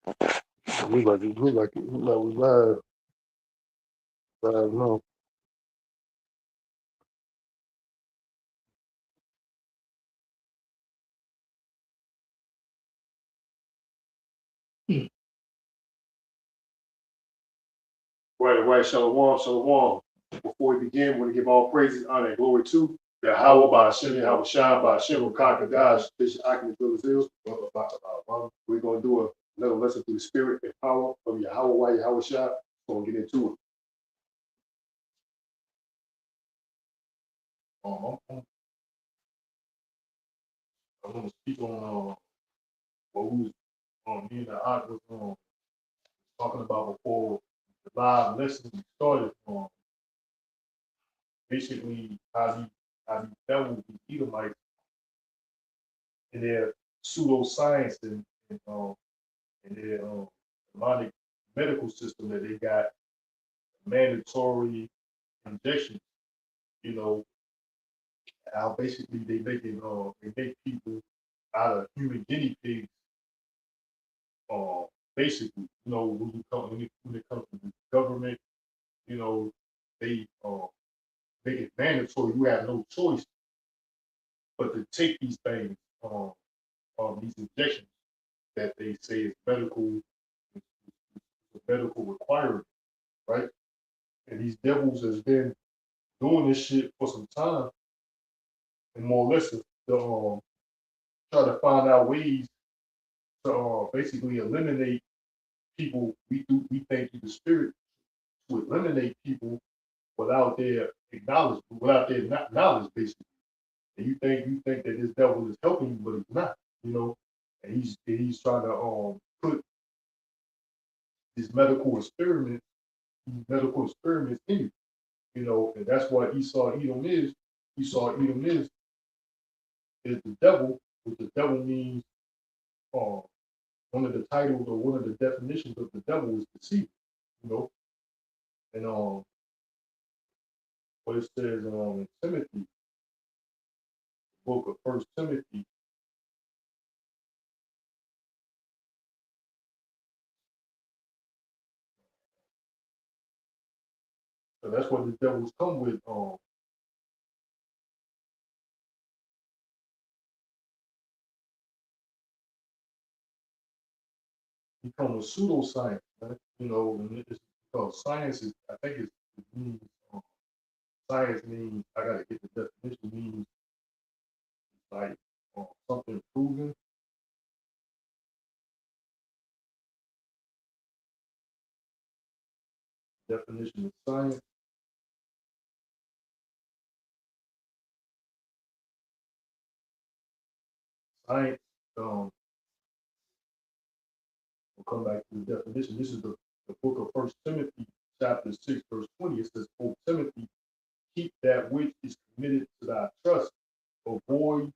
We live, no. Right, right. Shalom, shalom. Before we begin, we want to give all praises, honor, and glory to the Howell by Hashem, Howell Shah by Hashem, Rakaka Gosh, Bishop Akim Brazil. We're going to do another lesson through the spirit and power of Yahweh, Yahweh Shah. We're going to get into it. I'm going to speak on what we was me and the Art was talking about before the live lesson we started on. Basically, how you dealt with the Edomites in their pseudoscience and their demonic medical system that they got mandatory injections. You know how basically they make people out of human guinea pigs. Basically, when it comes to the government, you know they make it mandatory. You have no choice but to take these things, these injections that they say is medical requirement, right? And these devils has been doing this shit for some time, and more or less to try to find out ways to basically eliminate people. We think through the spirit to eliminate people without their acknowledgement, without their knowledge, basically. And you think that this devil is helping you, but it's not. You know, and he's trying to put these medical experiments in you. You know, and that's what Esau Edom is. Esau Edom is the devil, which the devil means uh, one of the titles or one of the definitions of the devil is deceiver, you know. And what it says in Timothy, the book of First Timothy, so that's what the devils come with. He come with pseudoscience, right? You know, and it's because science is, I think it means, science means, I gotta get the definition, means like something proven. Definition of science. Science, we'll come back to the definition. This is the book of First Timothy, chapter 6, verse 20. It says, "O Timothy, keep that which is committed to thy trust. Avoid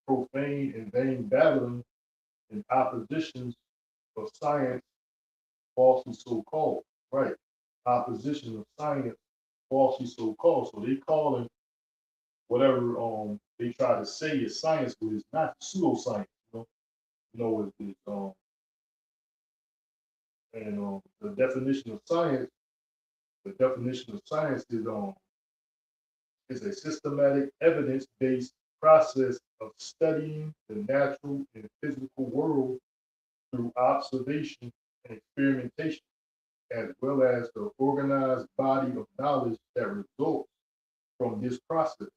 profane and vain babbling and oppositions of science, falsely so called." Right. Opposition of science, falsely so called. So they calling whatever they try to say is science, but it's not pseudoscience. It's and the definition of science. The definition of science is a systematic evidence-based process of studying the natural and physical world through observation and experimentation, as well as the organized body of knowledge that results from this process.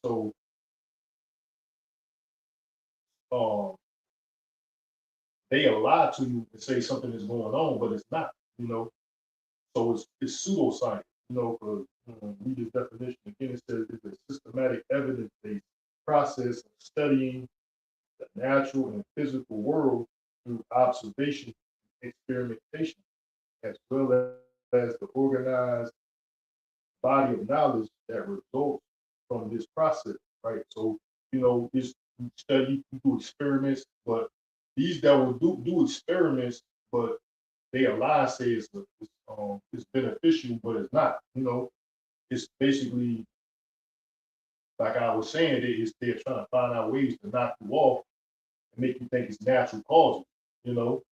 So, um, they lie to you and say something is going on, but it's not. You know, so it's pseudoscience. For read this definition again, it says it's a systematic evidence-based process of studying the natural and physical world through observation and experimentation, as well as the organized body of knowledge that results from this process, right? So, it's you study, you do experiments, but these that will do experiments, but they lie say it's beneficial, but it's not. It's basically like I was saying, they're trying to find out ways to knock you off and make you think it's natural causes. You know,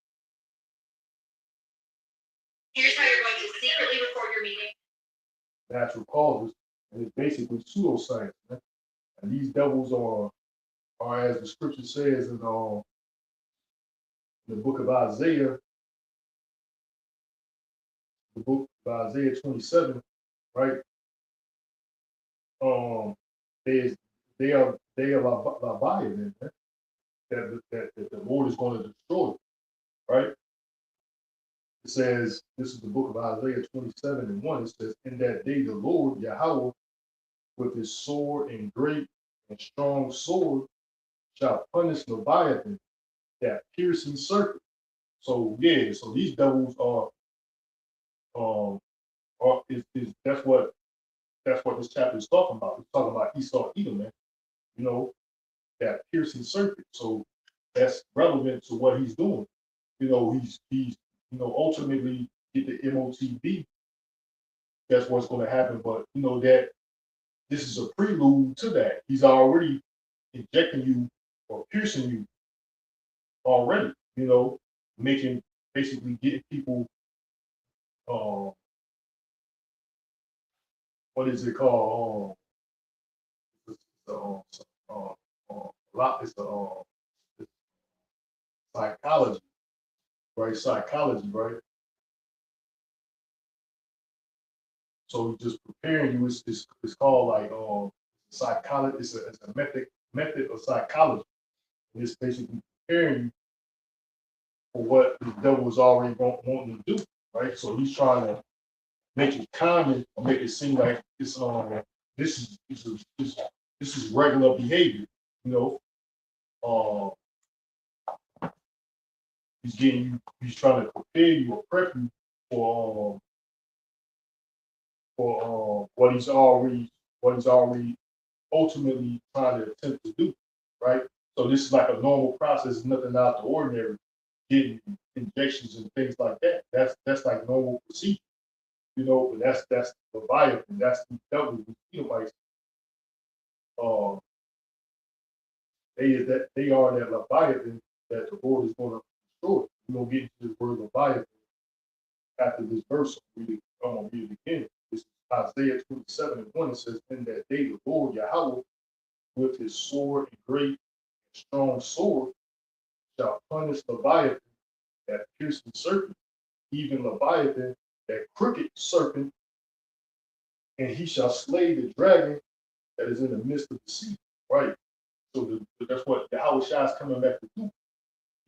Here's how you're going to secretly record your meeting. Natural causes, and it's basically pseudoscience. Man. And these devils are as the scripture says in the book of Isaiah, the book of Isaiah 27, right? Um, there's they are Leviathan, man, that the Lord is going to destroy, right? It says, this is the book of Isaiah 27 and 1. It says, in that day the Lord Yahweh with his sword and great and strong sword shall punish Leviathan, that piercing serpent. So yeah, so these devils are is that's what this chapter is talking about. It's talking about Esau Edom, man. You know, that piercing serpent. So that's relevant to what he's doing. You know, he's ultimately get the MOTB. That's what's going to happen. But you know that this is a prelude to that. He's already injecting you or piercing you already. You know, making basically getting people. Uh, what is it called? It's, lot. It's psychology, right? Psychology, right? So just preparing you is called like psychology. It's a method of psychology. And it's basically preparing you for what the devil was already wanting to do, right? So he's trying to make it common or make it seem like it's this is this is regular behavior, you know. He's getting you, he's trying to prepare you or prep you for what he's already ultimately trying to attempt to do, right? So this is like a normal process, nothing out of the ordinary. Getting injections and things like that. That's like normal procedure, you know. But that's Leviathan. That's the devil. You know, like they are that Leviathan that the Lord is going to destroy. We're gonna get into the word Leviathan after this verse. I'm gonna read it again. This is Isaiah 27 and 1. It says, in that day the Lord Yahweh with his sword and great and strong sword shall punish Leviathan, that piercing serpent, even Leviathan, that crooked serpent, and he shall slay the dragon that is in the midst of the sea. Right. So that's what Yahweh Shai is coming back to do,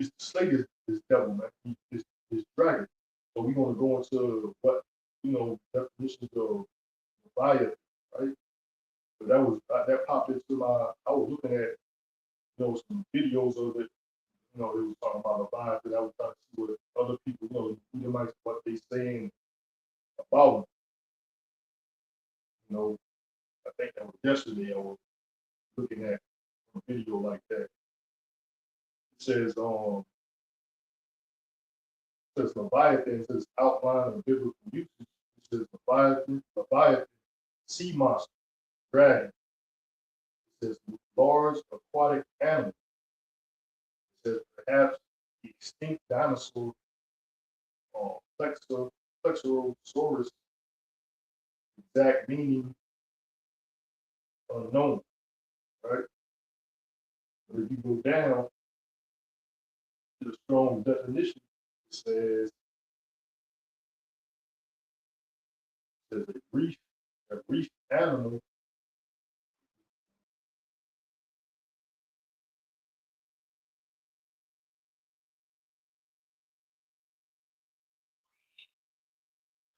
is to slay this devil, man, this dragon. So we're going to go into what, definitions of Leviathan, right? But that popped into I was looking at, some videos of it. They was talking about Leviathan. I was trying to see what other people, what they saying about him. I think that was yesterday. I was looking at a video like that. It says Leviathan, it says outline of biblical usage. It says Leviathan, sea monster, dragon. It says large aquatic animal. It says perhaps the extinct dinosaur, Flexurosaurus, exact meaning unknown, right? But if you go down to the strong definition, it says a reef animal.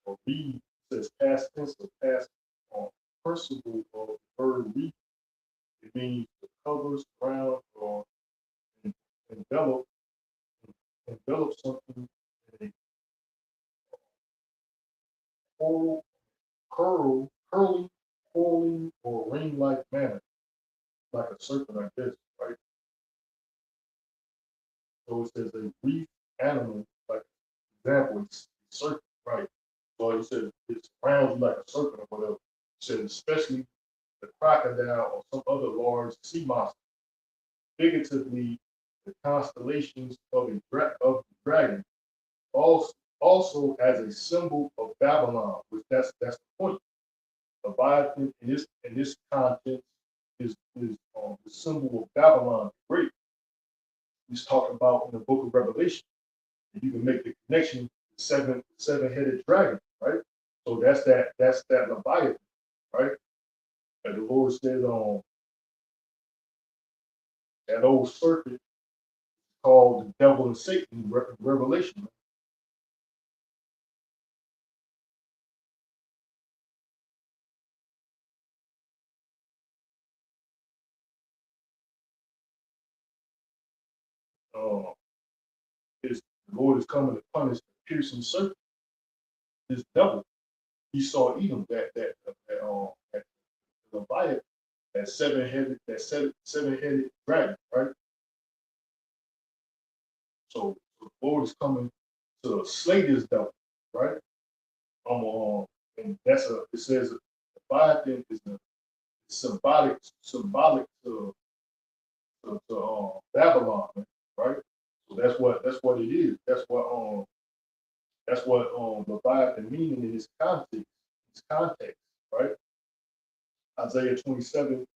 Or reef says past tense or past principle of the verb reef. It means to cover, surround, or envelop, envelop something in a coral, curling, or ring-like manner, like a serpent, I guess, right? So it says a reef animal, like example, it's a serpent, right? So it says it surrounds you like a serpent or whatever. It says especially the crocodile or some other large sea monster. Figuratively, the constellations of the dragon. Also, also as a symbol of Babylon, which that's the point. Leviathan in this context is the symbol of Babylon the Great. He's talking about in the book of Revelation. And you can make the connection to seven-headed dragon, right? So that's that Leviathan, right? And the Lord said on that old serpent called the devil and Satan in Revelation. Uh, is the Lord is coming to punish the piercing serpent, this devil. He saw Edom, that Leviathan, that seven-headed dragon, right? So the Lord is coming to slay this devil, right? And it says Leviathan is a symbolic to Babylon, right? So that's what it is. That's what Leviathan meaning in this context, right? Isaiah 27:1,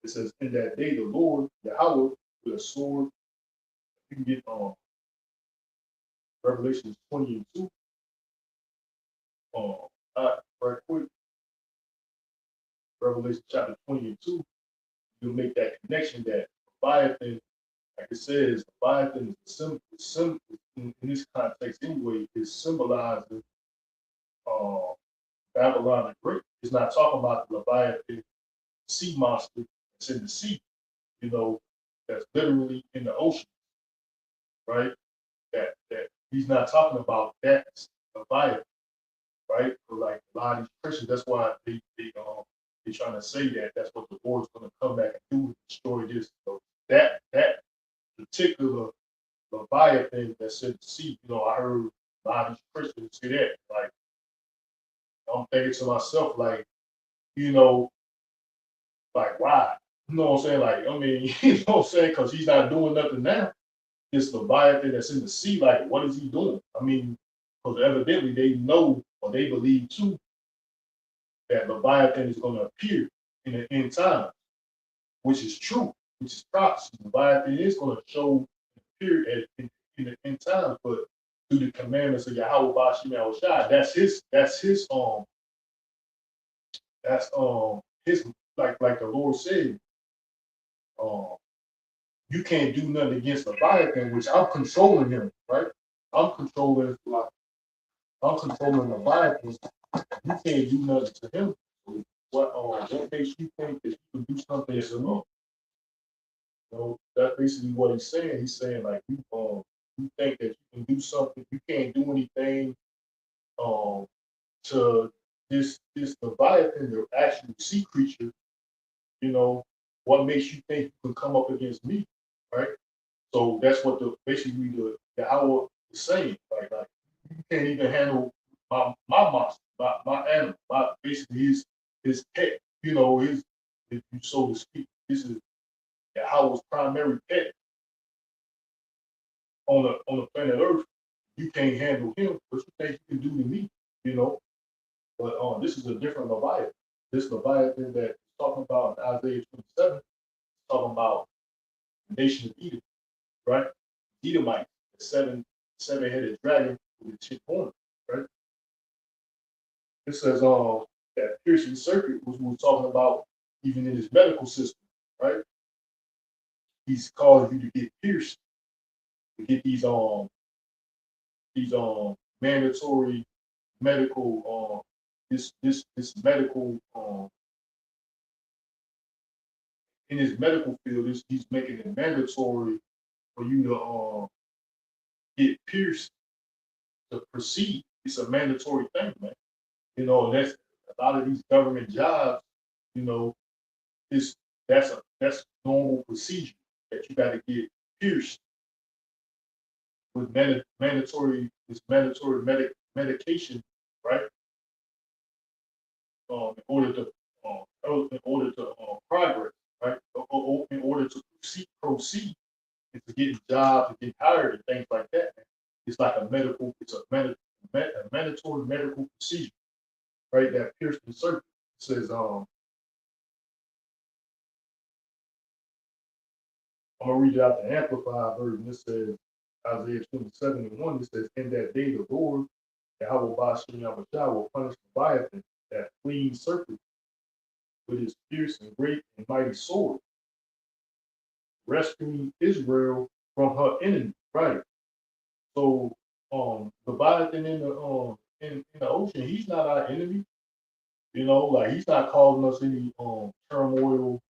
it says, in that day the Lord, Yahweh, with a sword. You can get Revelation 20:2. Right quick, Revelation chapter 20:2, you'll make that connection that Leviathan, like it says, Leviathan is the symbol in this context anyway, is symbolizing uh, Babylon the Great. It's not talking about the Leviathan sea monster that's in the sea, you know, that's literally in the ocean, right? That he's not talking about that Leviathan, right? But like a lot of these Christians, that's why they trying to say that that's what the Lord's going to come back and do and destroy this. So that particular Leviathan that's in the sea, I heard a lot of these Christians say that. Like I'm thinking to myself, like, you know, like why? You know what I'm saying? Like, I mean, you know what I'm saying? Because he's not doing nothing now. This Leviathan that's in the sea, like, what is he doing? I mean, because evidently they know or they believe too that Leviathan is going to appear in the end time, which is true, which is prophecy. Leviathan is going to show appear in the end times, but through the commandments of Yahweh Bashim Shai, that's his like the Lord said, um you can't do nothing against Leviathan, which I'm controlling him, right? I'm controlling like I'm controlling Leviathan. You can't do nothing to him. What makes you think that you can do something as alone? That's basically what he's saying. He's saying like you think that you can do something, you can't do anything um to this Leviathan, the actual sea creature, you know, what makes you think you can come up against me, right? So that's what basically the Yahweh is saying. Like you can't even handle my monster, my animal, my basically his pet, if you so to speak. This is Yahweh's primary pet on the planet Earth. You can't handle him, but you think you can do to me, you know. But this is a different Leviathan. This Leviathan that is talking about in Isaiah 27, talking about the nation of Edom, right? Edomite, the seven-headed dragon with the chip horn, right? It says that piercing circuit was we were talking about even in his medical system, right? He's causing you to get pierced, to get these mandatory medical this medical in his medical field, he's making it mandatory for you to get pierced to proceed. It's a mandatory thing, man. And that's a lot of these government jobs. You know, it's that's normal procedure that you got to get pierced with medication, right? In order to progress, right? In order to proceed and to get jobs, to get hired, and things like that. Man. it's like a medical, a mandatory medical procedure, right? That pierced the serpent. It says, I'm gonna read it out the Amplified version. It says, Isaiah 27:1, it says, in that day the Lord, Yahweh Bashem Yahushua, will punish Leviathan, that fleeing serpent, with his fierce and great and mighty sword, rescuing Israel from her enemy. Right. So Leviathan in the ocean, he's not our enemy. You know, like he's not causing us any turmoil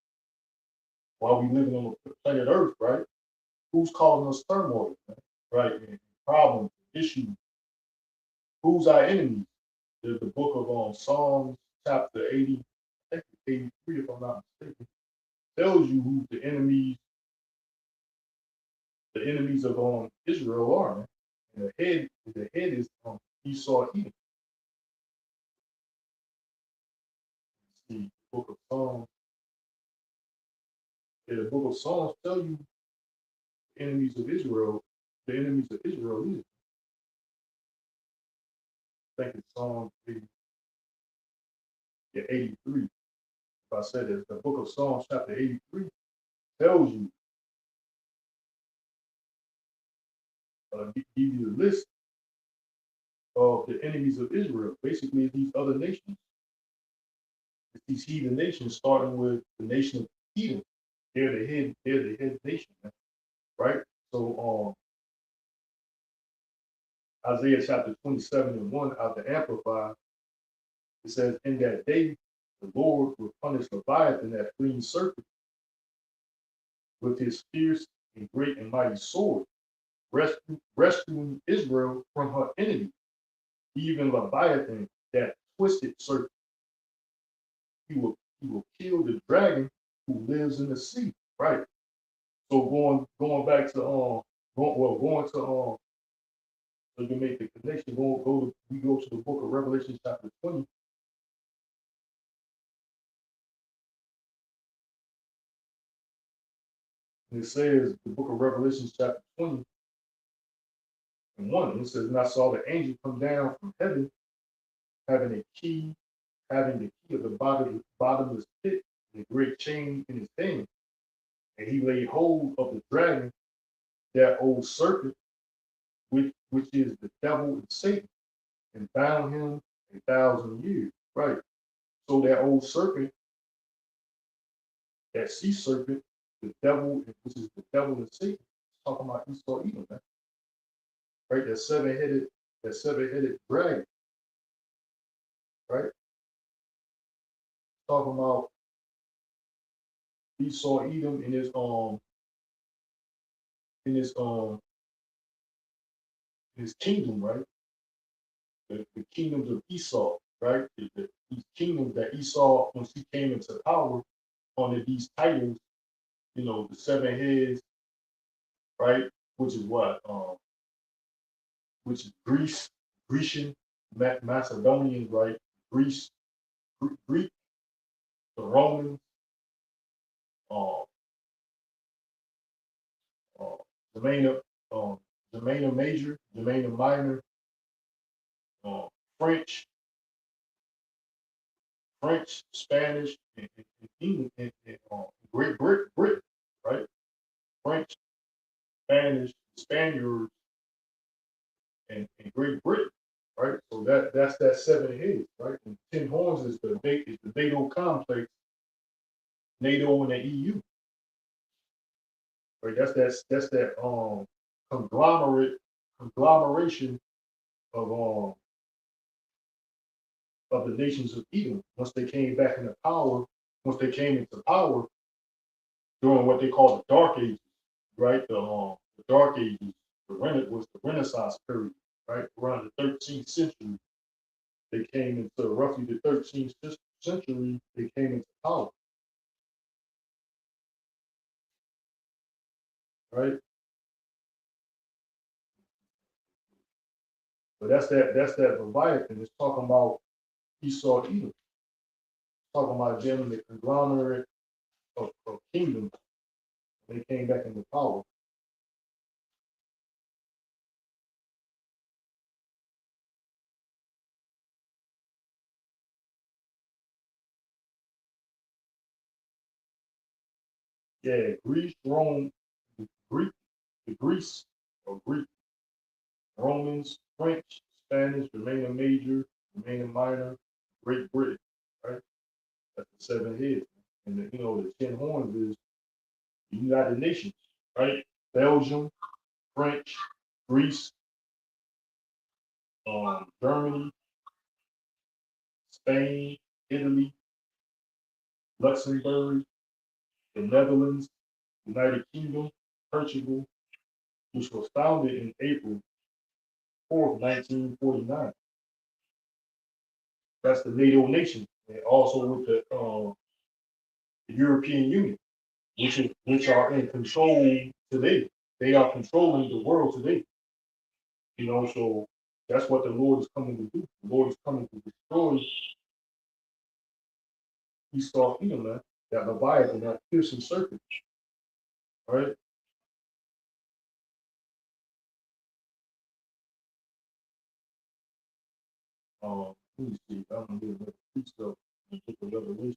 while we living on the planet Earth, right? Who's causing us turmoil, man? Right? And problems, issues. Who's our enemies? The book of Psalms, chapter 80, I think it's 83, if I'm not mistaken, tells you who the enemies of Israel are, man. And the head is Esau Edom. The book of Psalms, the book of Psalms tell you enemies of Israel, the enemies of Israel is. I think it's Psalm 83. If I said it, the book of Psalms, chapter 83, tells you, give you a list of the enemies of Israel. Basically, these other nations, these heathen nations, starting with the nation of Edom. They're the head nation, right? So Isaiah chapter 27:1 out the Amplified, it says, in that day the Lord will punish Leviathan, that fleeing serpent, with his fierce and great and mighty sword, rescuing Israel from her enemy, even Leviathan, that twisted serpent. He will kill the dragon who lives in the sea. Right. So going back to going to so you can make the connection. We go to the book of Revelation chapter 20. And it says the book of Revelation chapter 20 and 1. And it says, and I saw the angel come down from heaven, having the key of the bottomless pit, and a great chain in his hand. And he laid hold of the dragon, that old serpent, which is the devil and Satan, and bound him 1,000 years. Right. So that old serpent, that sea serpent, the devil, which is the devil and Satan, talking about Esau Edom, man. Right? That seven-headed dragon, right? Talking about Esau Edom in his kingdom, right? The kingdoms of Esau, right? These kingdoms that Esau, once he came into power, under these titles, the 7 heads, right? Which is what? Which is Grecian, Macedonian, right? Greece, Greek, the Romans, uh, uh, Germania, Germania Major, Germania Minor, uh, French, Spanish, and England, and Great Britain, right? French, Spanish, Spaniards, and Great Britain, right? So that's that 7 heads, right? And 10 horns is the NATO complex, NATO and the EU, right? That's that conglomeration of the nations of Edom once they came back into power. Once they came into power during what they call the Dark Ages, right? The Dark Ages, was the Renaissance period, right? Around the 13th century, they came into roughly the 13th century. They came into power, right? But that's that Leviathan. It's talking about Esau Edom. It's talking about them in the conglomerate of kingdoms. They came back into power. Yeah, Greece, Rome, Greek, the Greece or Greek, Romans, French, Spanish, Romanian Major, Romanian Minor, Great Britain, right? That's the seven heads. And the 10 horns is the United Nations, right? Belgium, French, Greece, Germany, Spain, Italy, Luxembourg, the Netherlands, United Kingdom, Portugal, which was founded in April 4th, 1949. That's the NATO nation, and also with the European Union, which are in control today. They are controlling the world today. So that's what the Lord is coming to do. The Lord is coming to destroy Esau, man, that Leviathan, that piercing serpent, right? Let me see. I'm gonna get another stuff in the book of Revelation.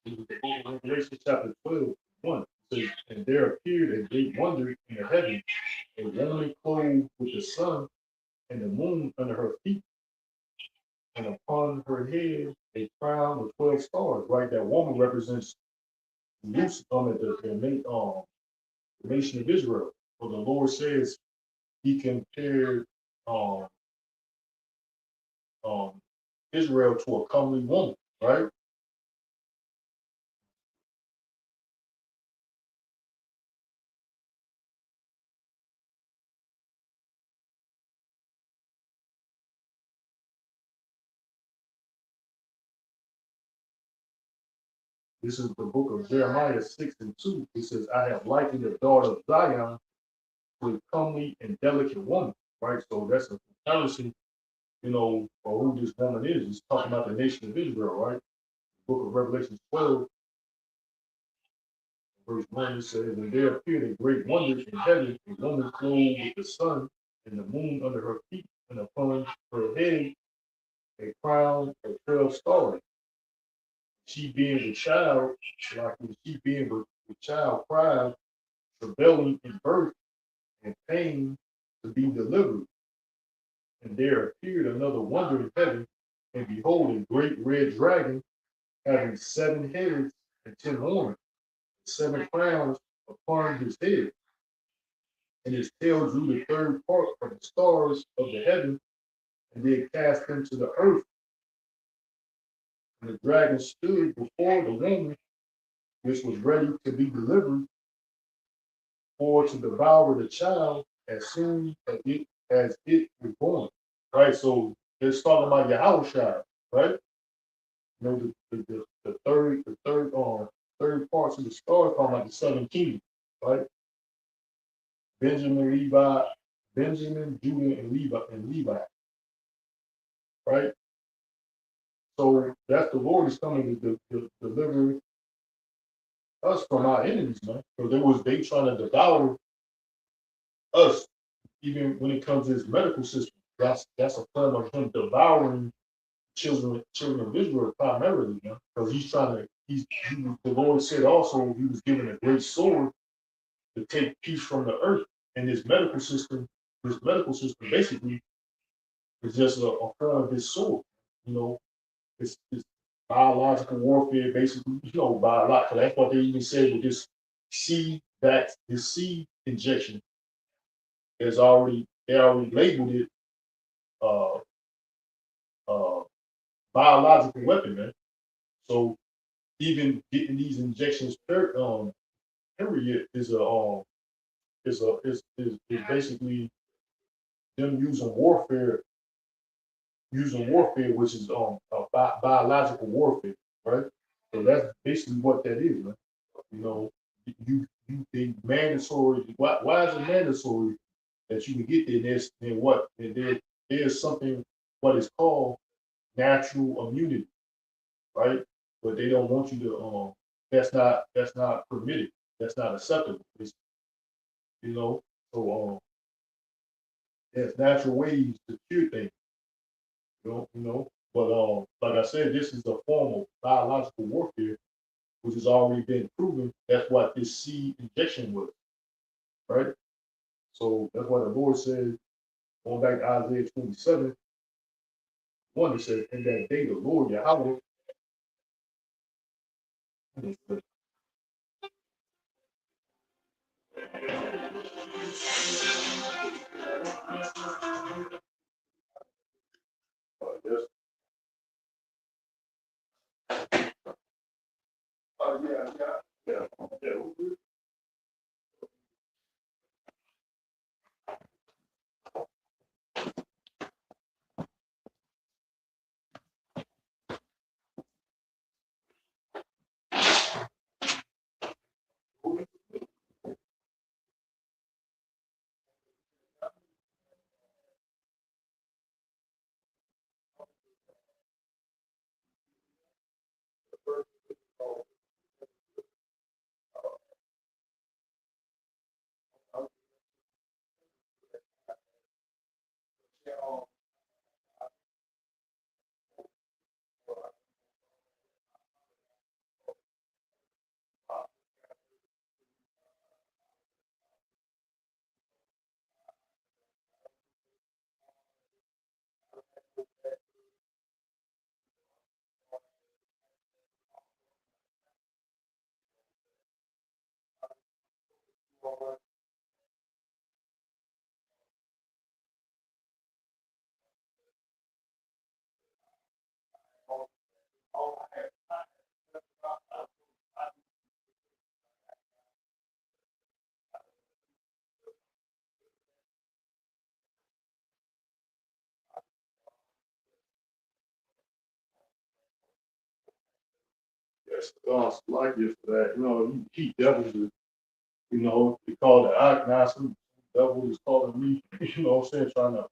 In the book of Revelation, chapter 12, 1, it says, and there appeared a great wonder in the heaven, a woman clothed with the sun and the moon under her feet, and upon her head a crown of 12 stars. Right, that woman represents the nation of Israel. For the Lord says He compared um, um, Israel to a comely woman, right? This is the book of Jeremiah 6:2. It says, I have likened the daughter of Zion to a comely and delicate woman, right? So that's a comparison, for who this woman is. It's talking about the nation of Israel, right? The book of Revelation 12, verse 1, it says, and there appeared a great wonder in heaven, a woman clothed with the sun and the moon under her feet, and upon her head a crown of 12 stars. She being the child, like she being the child cried, travailing in birth and pain to be delivered. And there appeared another wonder in heaven, and behold, a great red dragon having 7 heads and 10 horns, 7 crowns upon his head, and his tail drew the third part of the stars of the heaven, and did cast them to the earth. And the dragon stood before the woman, which was ready to be delivered, for to devour the child as soon as it was born. Right? So it's talking about Yahushua, right? The third parts of the story talking about the southern kingdom, right? Benjamin, Levi, Benjamin, Judah, and Levi, right? So that's the Lord is coming to deliver us from our enemies, man. Because they trying to devour us, even when it comes to his medical system. That's a form of him devouring children of Israel primarily, man. Because he's trying to the Lord said also he was given a great sword to take peace from the earth. And his medical system basically is just a form of his sword. You know, it's biological warfare, basically, biological. That's what they even said with this seed injection they already labeled it uh uh biological weapon, man. So even getting these injections period is basically them using warfare, which is biological warfare, right? So that's basically what that is, man. You know, they mandatory. Why is it mandatory that you can get there. There's something what is called natural immunity, right? But they don't want you to that's not permitted. That's not acceptable. You know, so there's natural ways to cure things, you know. But like I said, this is a form of biological warfare, which has already been proven. That's what this seed injection was, right? So that's why the Lord said, going back to Isaiah 27, one that says, in that day the Lord Yahweh. Yes. Yeah, yeah, yeah. Yes, like you for that. You keep devils, they call the now some devil is calling me, what I'm saying, trying to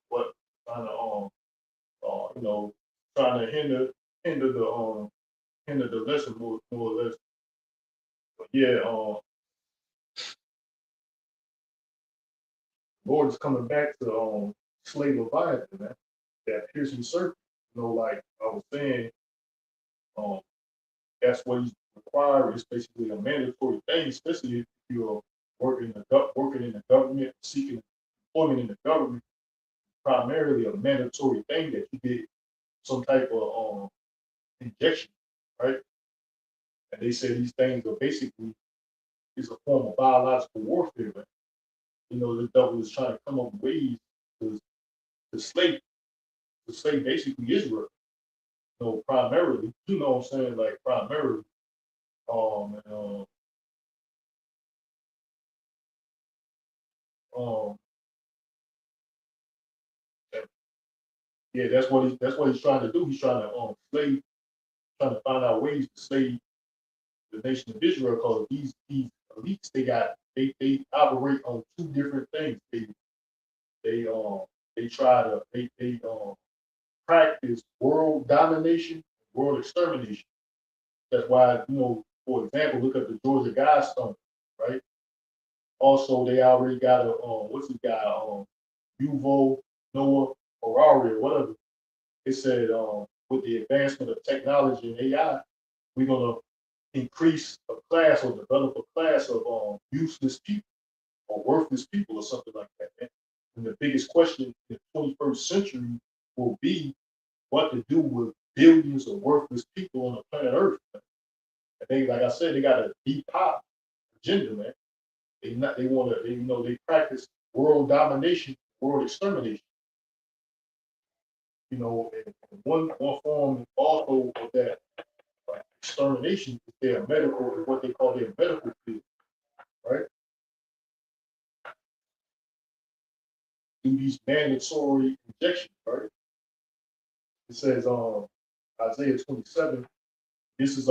you know, trying to hinder hinder the lesson more or less. But yeah, Lord is coming back to slay Leviathan, man. That piercing serpent. Like I was saying, um, that's what he's required. It's basically a mandatory thing, especially if you're working in the government, seeking employment in the government. Primarily a mandatory thing that you get some type of injection, right? And they say these things are basically is a form of biological warfare. Man. The devil is trying to come up with ways to, to slay to slay basically Israel. Primarily, what I'm saying, like primarily. And, um, yeah, that's what he's trying to do. He's trying to trying to find out ways to slay the nation of Israel because these elites they operate on two different things. They they try to they practice world domination, world extermination. That's why, for example, look at the Georgia Guidestone, right? Also, they already got a what's his guy, Yuval Noah Harari or whatever. It said with the advancement of technology and AI, we're gonna increase a class or develop a class of useless people or worthless people or something like that. And the biggest question in the 21st century will be what to do with billions of worthless people on the planet Earth. And they, like I said, they got a deep pop agenda, man. They want to, they practice world domination, world extermination. And one form also of that extermination is their medical, is what they call their medical field, right? Do these mandatory injections, right? It says Isaiah 27. This is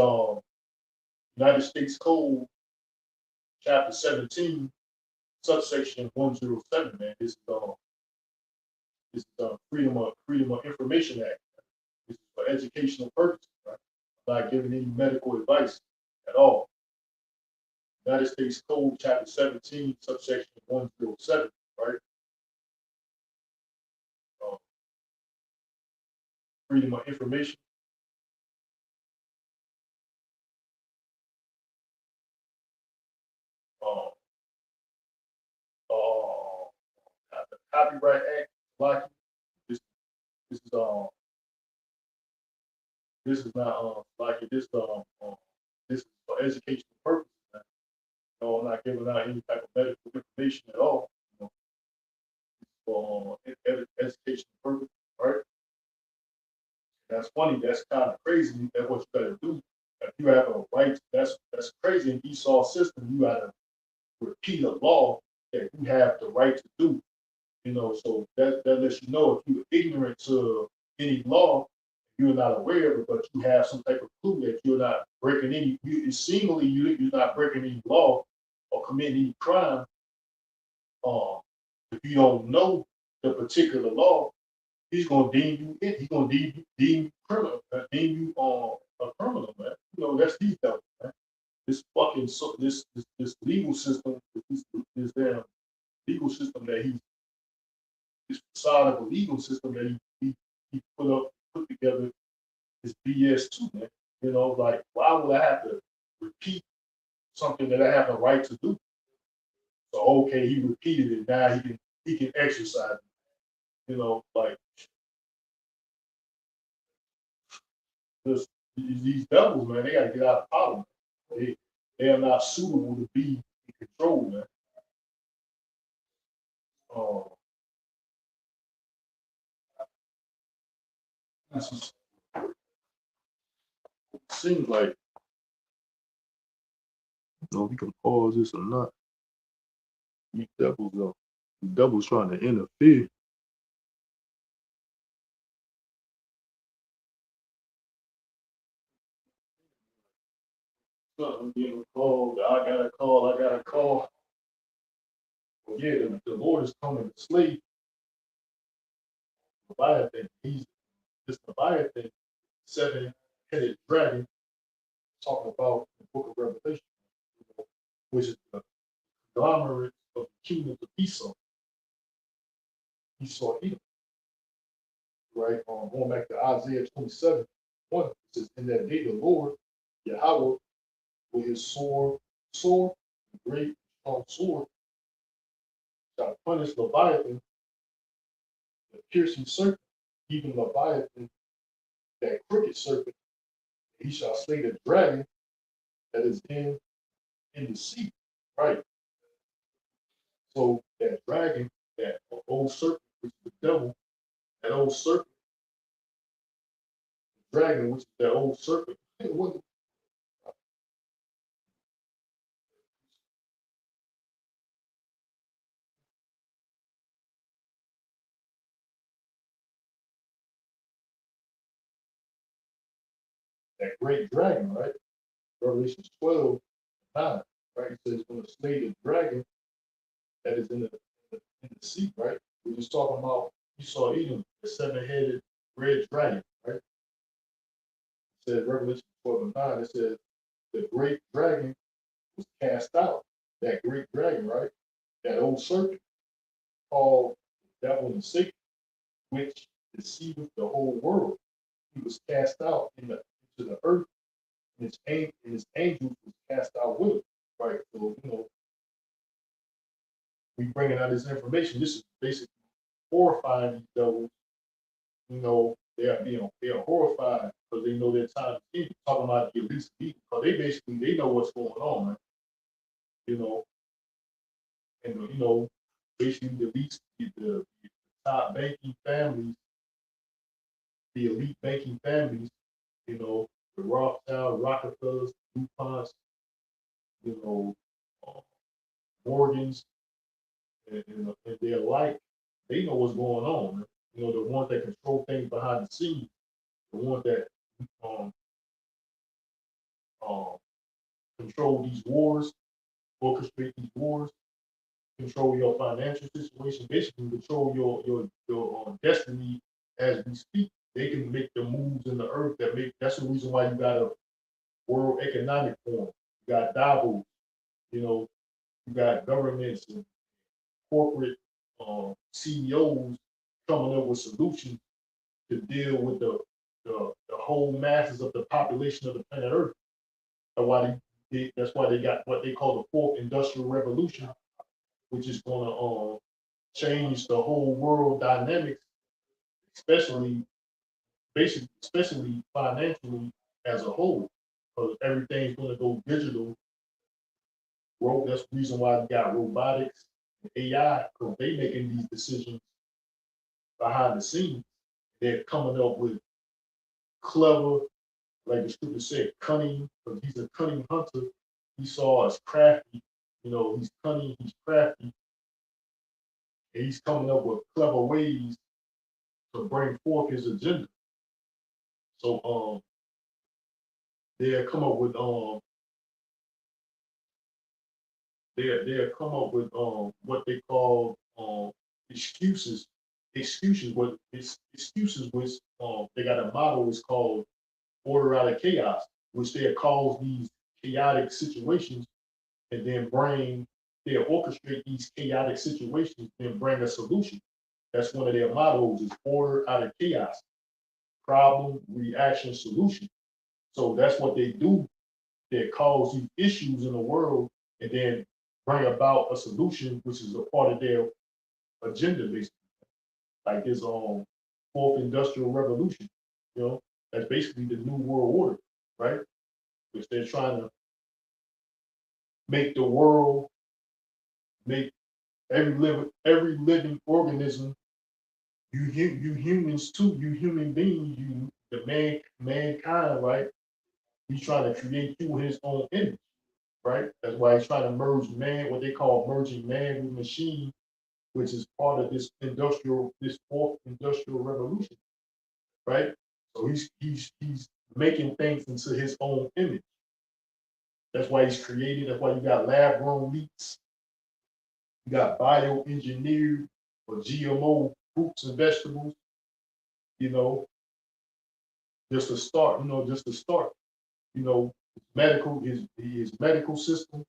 United States Code, chapter 17, subsection 107, man. This is Freedom of Information Act. This is for educational purposes, right? I'm not giving any medical advice at all. United States Code, Chapter 17, subsection 107, right? Uh, Freedom of Information. Uh, the Copyright Act, like this, this is this is not like this is for educational purposes. Man. No, I'm not giving out any type of medical information at all. You know, for educational purposes, right? That's funny. That's kind of crazy. That's what you got to do. If you have a right, that's crazy. In Esau system, you got to repeat a law that you have the right to do. You know, so that lets you know if you're ignorant to any law, you're not aware of it, but you have some type of clue that you're not breaking any. Seemingly, you're not breaking any law or committing any crime. If you don't know the particular law, he's gonna deem you. He's gonna deem you criminal. Deem you a criminal, man. You know that's these devils, man. This fucking this legal system, this damn legal system that this facade of a legal system that he put together is BS too, man. You know, like why would I have to repeat something that I have a right to do? So okay, he repeated it. Now he can exercise it. You know, like this, these devils, man. They got to get out of power. They are not suitable to be in control, man. Uh, this is, seems like we can pause this or not. These devils trying to interfere. I'm getting called. I got a call. Well, yeah, the Lord is coming to slay Leviathan. He's this Leviathan, 7-headed dragon, talking about the book of Revelation, which is the conglomerate of the kingdoms of Esau. Esau, Edom, right? Going back to Isaiah 27:1, it says, "In that day, the Lord, Yahweh, with his sword, great strong sword, shall punish Leviathan, the piercing serpent, even Leviathan, that crooked serpent. He shall slay the dragon that is in the sea." Right. So that dragon, that old serpent, which is the devil, that old serpent, the dragon, which is that old serpent, that great dragon, right? Revelation 12:9, right? It says it's going to slay the dragon that is in the sea, right? We're just talking about Esau Edom, the 7-headed red dragon, right? It says Revelation 12:9, it says the great dragon was cast out. That great dragon, right? That old serpent called the devil and Satan, which deceiveth the whole world. He was cast out into the earth, and his angels was cast out with it. Right. So, we bringing out this information. This is basically horrifying these devils. They are horrified because they know their time is in. Talking about the elite people, because they know what's going on, man. You know, and basically the top banking families, the elite banking families, the Rothschild, Rockefellers, DuPonts, you know, uh, Morgans, and they're like, they know what's going on. Man. The ones that control things behind the scenes, the ones that um, um, control these wars, orchestrate these wars, control your financial situation, basically control your destiny as we speak. They can make the moves in the earth that make. That's the reason why you got a World Economic Forum. You got Davos. You know, you got governments and corporate CEOs coming up with solutions to deal with the whole masses of the population of the planet Earth. That's why they got what they call the fourth industrial revolution, which is going to change the whole world dynamics, especially especially financially as a whole, because everything's going to go digital. That's the reason why we got robotics and AI, because they making these decisions behind the scenes. They're coming up with clever, like the scripture said, cunning, because he's a cunning hunter. He saw us crafty, he's cunning, he's crafty, and he's coming up with clever ways to bring forth his agenda. So they'll come up with they'll come up with what they call excuses. Excuses, which they got a motto is called order out of chaos, which they'll cause these chaotic situations and then they'll orchestrate these chaotic situations and bring a solution. That's one of their mottos is order out of chaos, problem, reaction, solution. So that's what they do. They cause these issues in the world and then bring about a solution, which is a part of their agenda, basically. Like this fourth industrial revolution, that's basically the new world order, right? Which they're trying to make the world, make every living organism, you humans too, you human beings, mankind, right? He's trying to create you his own image, right? That's why he's trying to merge man, what they call merging man with machine, which is part of this fourth industrial revolution, right? So he's making things into his own image. That's why he's creating. That's why you got lab grown meats. You got bioengineered or GMO fruits and vegetables. You know, just to start. His medical system.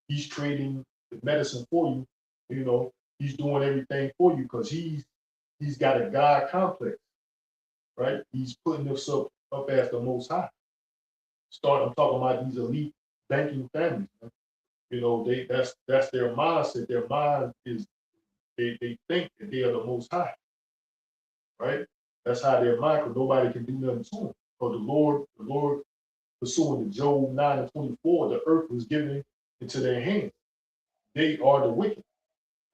He's creating the medicine for you. He's doing everything for you because he's got a God complex, right? He's putting himself up as the Most High. I'm talking about these elite banking families. That's their mindset. Their mind is they think that they are the Most High, right? That's how their mind. Because nobody can do nothing to them. Because the Lord, pursuing the Job 9:24, the earth was given into their hands. They are the wicked.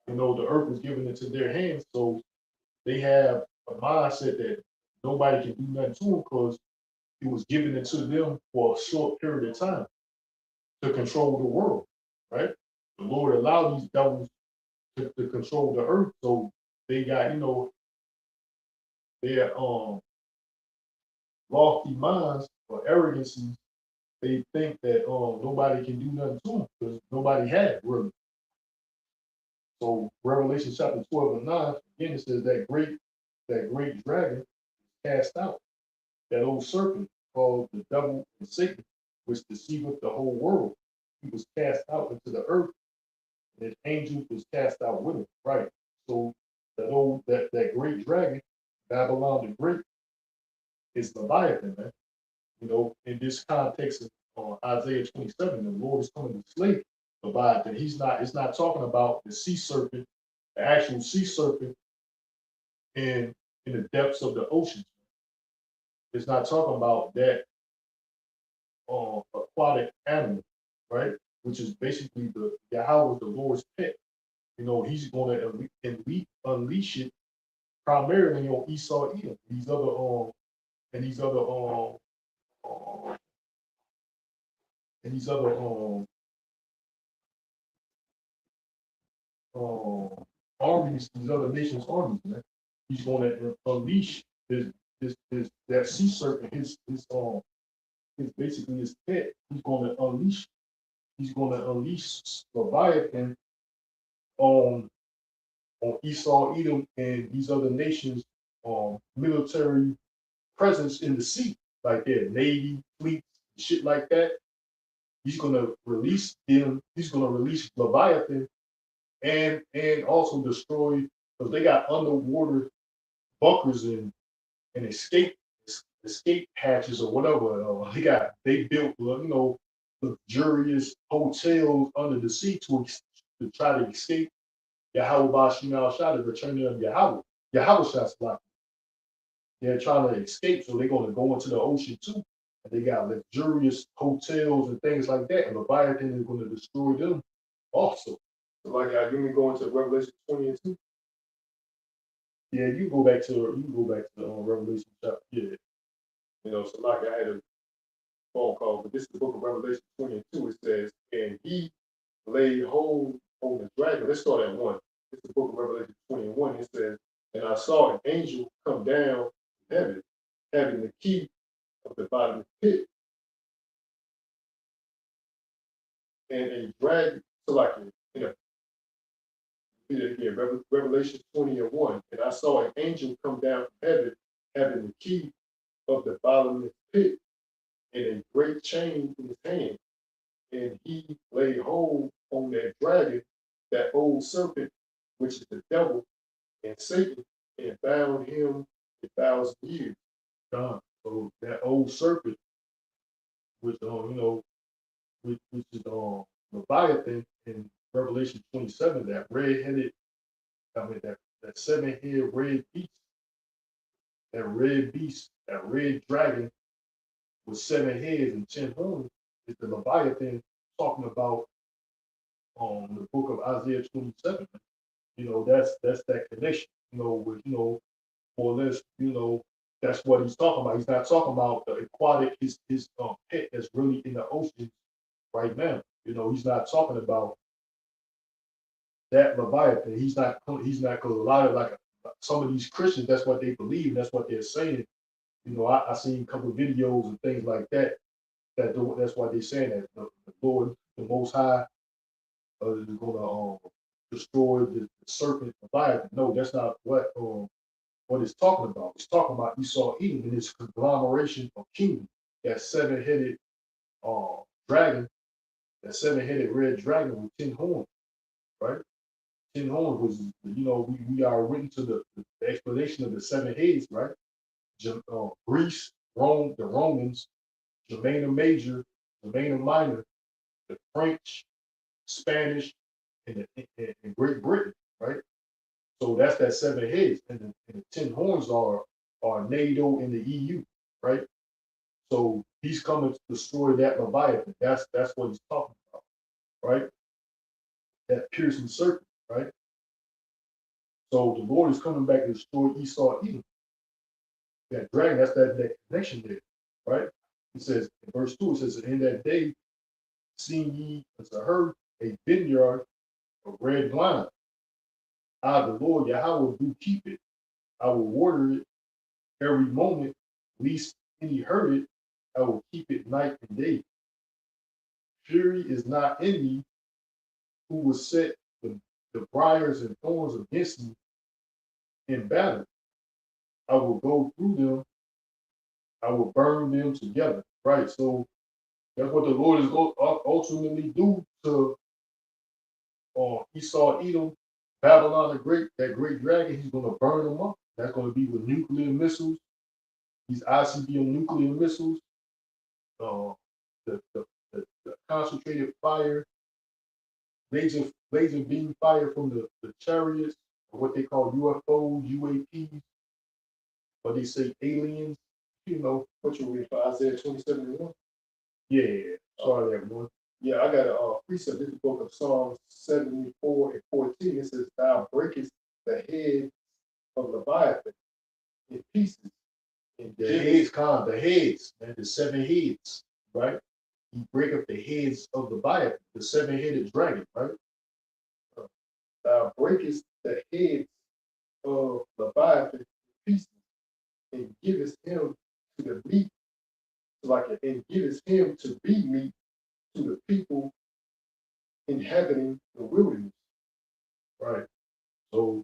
The earth was given into their hands, so they have a mindset that nobody can do nothing to them because it was given into them for a short period of time to control the world, right? The Lord allowed these devils to control the earth, so they got, their lofty minds or arrogancy. They think that nobody can do nothing to them because nobody had really. So Revelation chapter 12 and 9, again it says that great dragon cast out, that old serpent called the devil and Satan, which deceiveth the whole world. He was cast out into the earth, and his angel was cast out with him. Right. So that great dragon, Babylon the Great, is Leviathan, man. In this context of Isaiah 27, the Lord is coming to slay Leviathan. It's not talking about the sea serpent, the actual sea serpent in the depths of the ocean. It's not talking about that aquatic animal, right? Which is basically the Yahweh, the Lord's pet. He's going to unleash it primarily on Esau, Edom, these other and these other armies, these other nations' armies, man. He's going to unleash that sea serpent, his basically his pet. He's going to unleash Leviathan on Esau, Edom, and these other nations military presence in the sea, like their navy, fleet, shit like that. He's gonna release them. He's gonna release Leviathan and also destroy because they got underwater bunkers and escape hatches or whatever. They built luxurious hotels under the sea to try to escape Yahweh Bashim al Shah, the returning of Yahweh. Yahweh Shah's like they're trying to escape, so they're gonna go into the ocean too. And they got luxurious hotels and things like that. And Leviathan is gonna destroy them also. So like you can go into Revelation 20 and 2. Yeah, you go back to Revelation chapter. Yeah. So like I had a phone call, but this is the book of Revelation 20 and 2. It says, and he laid hold on the dragon. Let's start at 1. It's the book of Revelation 20 and 1. It says, and I saw an angel come down from heaven, having the key of the bottomless pit, and a dragon, so like, again, Revelation 20 and 1. And I saw an angel come down from heaven, having the key of the bottomless pit, and a great chain in his hand. And he laid hold on that dragon, that old serpent, which is the devil and Satan, and bound him 1,000 years. So that old serpent, which which is Leviathan in Revelation 27, that red-headed, that seven-head red beast, that red dragon with 7 heads and 10 horns is the Leviathan talking about the book of Isaiah 27. That's that connection, with more or less, that's what he's talking about. He's not talking about the aquatic, his pet that's really in the ocean right now. He's not talking about that Leviathan. He's not because a lot of some of these Christians, that's what they believe, that's what they're saying. I seen a couple of videos and things like that. That's why they're saying that the Lord, the Most High, is going to destroy the serpent Leviathan. No, that's not what it's talking about. It's talking about Esau Edom and its conglomeration of kingdoms. That seven-headed dragon, that seven-headed red dragon with 10 horns, right? 10 horns was, we are written to the explanation of the 7 heads, right? Greece, Rome, the Romans, Germania Major, Germania Minor, the French, Spanish, and Great Britain, right? So that's that 7 heads, and the 10 horns are NATO and the EU, right? So he's coming to destroy that Leviathan. That's what he's talking about, right? That piercing serpent, right? So the Lord is coming back to destroy Esau Edom. That dragon, that's that connection there, right? It says in verse 2, it says, in that day, seen ye as a herd, a vineyard of red wine. I, the Lord Yahweh, do keep it. I will water it every moment, least any hurt it. I will keep it night and day. Fury is not in me, who will set the briars and thorns against me in battle. I will go through them. I will burn them together. Right. So that's what the Lord is going to ultimately do to Esau, Edom, Babylon, that great dragon. He's going to burn them up. That's going to be with nuclear missiles. These ICBM nuclear missiles. The concentrated fire, laser beam fire from the chariots, or what they call UFOs, UAPs, or they say aliens. What you read for Isaiah 27:1? Yeah, sorry everyone. Yeah, I got a precept. This is the book of Psalms 74 and 14. It says, thou breakest the head of Leviathan in pieces. And the heads, man, the 7 heads, right? You break up the heads of Leviathan, the 7-headed dragon, right? Thou breakest the heads of Leviathan in pieces and givest him to the meat, and givest him to be meat to the people inhabiting the wilderness. right? So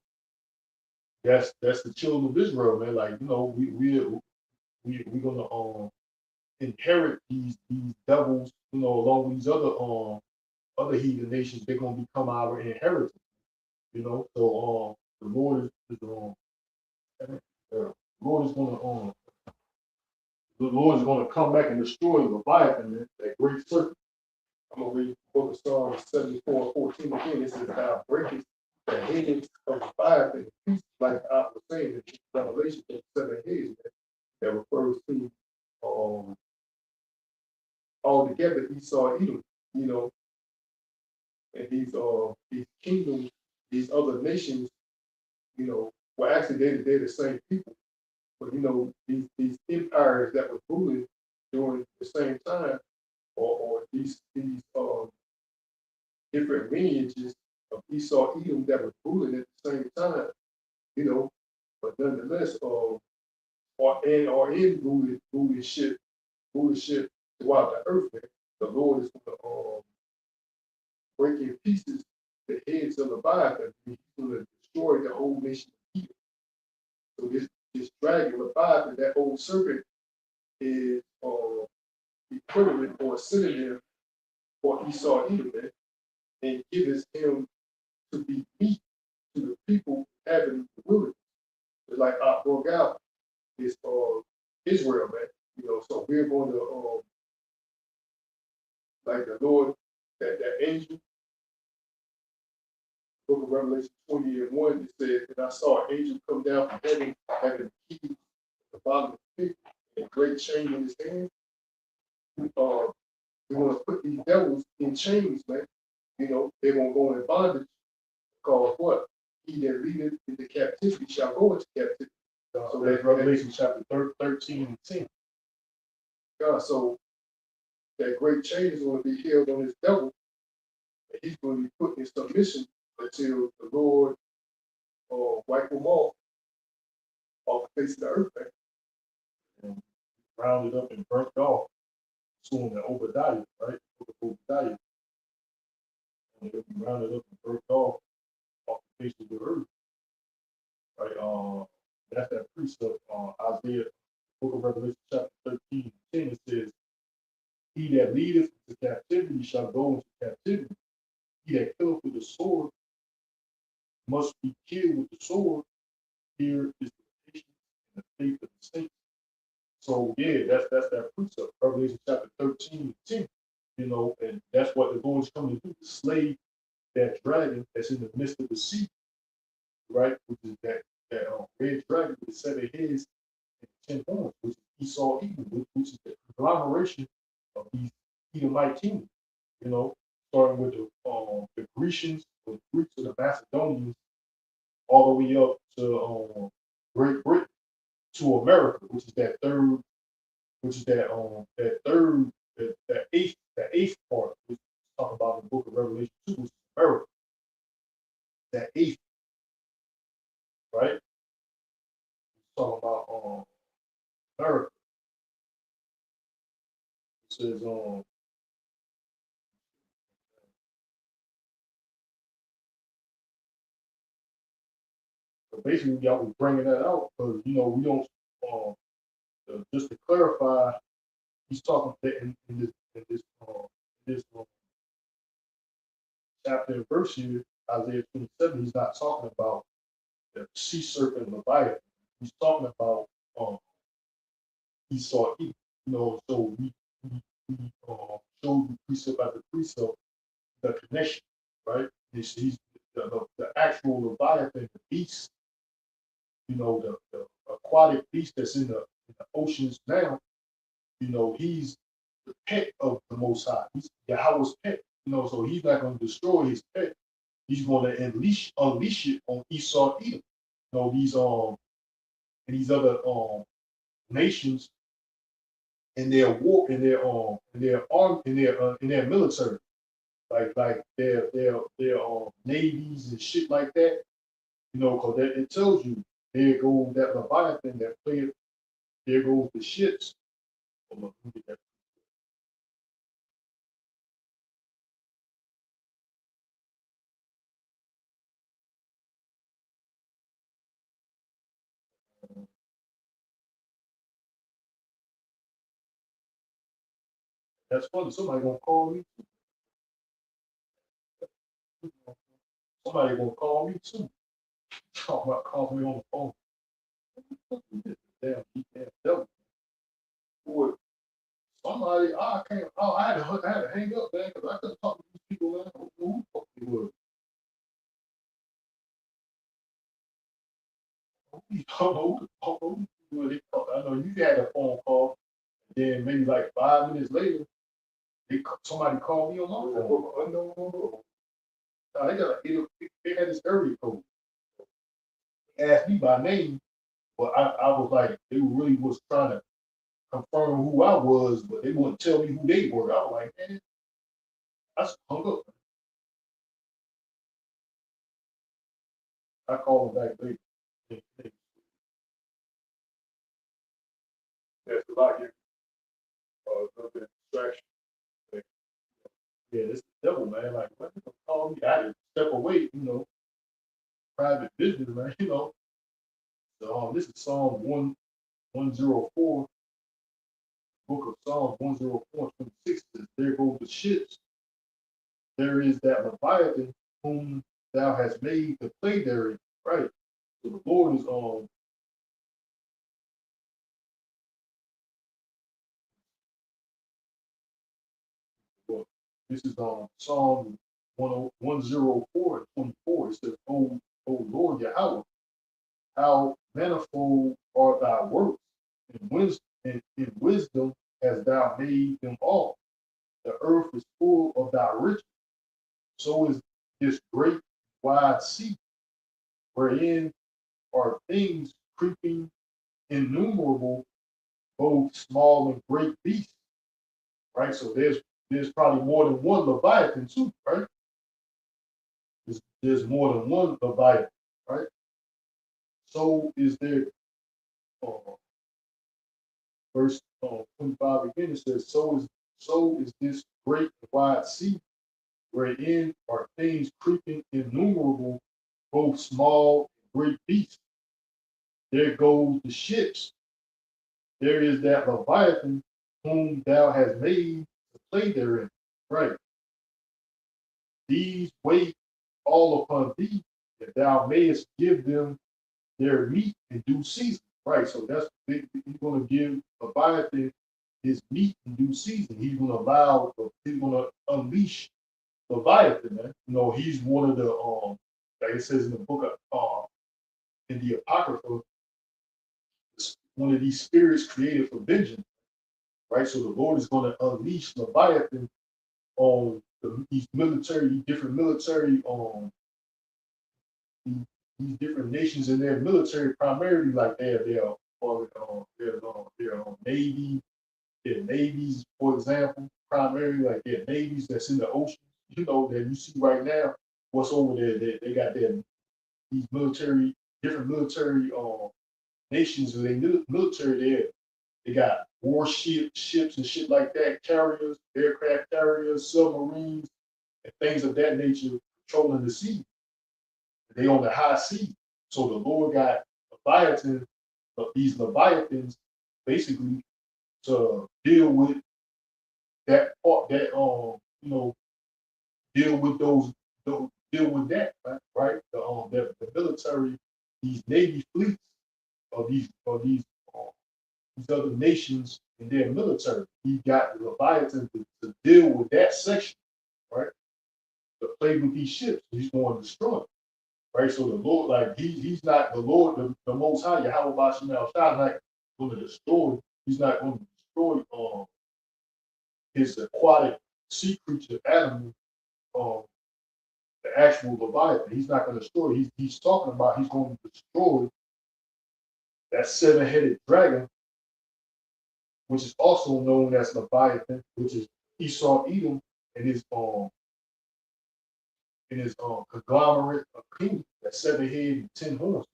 that's the children of Israel, man. Like, you know, we're gonna inherit these devils, you know, along with these other heathen nations. They're gonna become our inheritance, you know. So the Lord is gonna the Lord is gonna come back and destroy Leviathan, man, that great serpent. I'm gonna read the book of Psalms 74:14 again. It says, "Thou breakest the heads of the Leviathan in pieces," like I was saying in Revelation, the 7 heads, man, that refers to um altogether Esau and Edom, you know, and these kingdoms, these other nations, you know, well actually they're the same people, but you know, these empires that were ruling during the same time, or these different lineages of Esau, Edom that were ruling at the same time, you know, but nonetheless, are in rulership throughout the earth. Man. The Lord is going to break in pieces the heads of Leviathan. He's going to destroy the whole nation of Edom. So this dragon Leviathan, that old serpent, is equivalent or a synonym for Esau Edom, man, and gives him to be meat to the people having the wilderness. It's like I broke out is Israel, man. You know, so we're going to like the Lord, that angel, book of Revelation 20:1, it says, "And I saw an angel come down from heaven, having the keys at the bottom of the pit, and a great chain in his hand." We want to put these devils in chains, man. You know, they're going to go in bondage because what? He that leadeth into captivity shall go into captivity. So that's Revelation chapter 13 and 10. God, so that great chain is going to be held on this devil, and he's going to be put in submission until the Lord wipe them off the face of the earth, man. And rounded up and burnt off, soon to Obadiah, right? Book of Obadiah. And it'll be rounded up and burnt off the face of the earth, right? That's that precept on Isaiah, book of Revelation, chapter 13, 10. It says, "He that leadeth into captivity shall go into captivity. He that killeth with the sword must be killed with the sword. Here is the patience and the faith of the saints." So yeah, that's that precept, Revelation chapter 13, 10. You know, and that's what the Lord's coming to do, to slay that dragon that's in the midst of the sea, right? Which is that red dragon with 7 heads and 10 horns, which is Esau Edom, which is the conglomeration of these Edomite kingdoms. You know, starting with the Grecians, the Greeks, and the Macedonians, all the way up to Great Britain, to America, which is that third, which is that eighth part, which is talking about in the book of Revelation 2, which is America, that eighth, right? It's talking about America. It says so basically y'all was bringing that out because you know we don't just to clarify, he's talking in this chapter and verse here, Isaiah 27. He's not talking about the sea serpent Leviathan. He's talking about Esau Edom. You know, so we showed you precept after precept the connection, right? He's the actual Leviathan, the beast, you know, the aquatic beast that's in the oceans now, you know, he's the pet of the Most High. He's Yahweh's pet, you know, so he's not going to destroy his pet. He's going to unleash it on Esau Edom. You know, these other nations in their war, in their military, like their navies and shit like that. You know, because it tells you there goes that Leviathan that played, there goes the ships. Hold on, let me get that. That's funny. Somebody gonna call me. Somebody gonna call me too. Talk about calling me on the phone. Damn devil. Boy, somebody, I can't. Oh, I had to hang up, man, because I couldn't talk to these people, man. I don't know who the fuck they were. I know you had a phone call, and then maybe like 5 minutes later, somebody called me on my phone. Unknown number. Nah, they had this area code. They asked me by name, but I was like, they really was trying to confirm who I was, but they wouldn't tell me who they were. I was like, man, I just hung up. I called them back later. That's a lot here. A little bit of distraction. Yeah, it's the devil, man. Like, when people call me, I had to step away, private business, man, So this is Psalm 104, book of Psalms 104:26 says, there go the ships. There is that Leviathan whom thou hast made to play therein. Right. So the Lord is on. Well, this is on Psalm 104:24. It says, O Lord Yahweh, how manifold are thy works, in wisdom hast thou made them all. The earth is full of thy riches. So is this great wide sea, wherein are things creeping innumerable, both small and great beasts. Right? So there's probably more than one Leviathan too, right? There's more than one Leviathan, right? So is there uh, verse 25 again, it says, so is this great and wide sea, wherein are things creeping innumerable, both small and great beasts. There goes the ships. There is that Leviathan whom thou hast made to play therein. Right. These wait all upon thee, that thou mayest give them their meat in due season. Right. So he's going to give Leviathan his meat in due season. He's going to unleash Leviathan, man. He's one of the, like it says in the book of, in the Apocrypha, one of these spirits created for vengeance, right? So the Lord is going to unleash Leviathan on these different military, these different nations in their military, primarily like their navy, their navies, for example, primarily like their navies that's in the ocean. That you see right now. What's over there? They got these different military nations with their military there. They got ships and shit like that, carriers, aircraft carriers, submarines, and things of that nature patrolling the sea. They on the high sea. So the Lord got these Leviathans, basically to deal with that part, deal with deal with that, right? The military, these Navy fleets these other nations in their military. He got the Leviathan to deal with that section, right? To play with these ships. He's going to destroy them, right? So the Lord, like he's not the Lord, the Most High, Yahweh Bashem Shah, not going to destroy. He's not going to destroy his aquatic sea creature animal, the actual Leviathan. He's not going to destroy. He's talking about he's going to destroy that seven-headed dragon, which is also known as Leviathan, which is Esau Edom and his conglomerate of kingdom, that 7 head and 10 horns.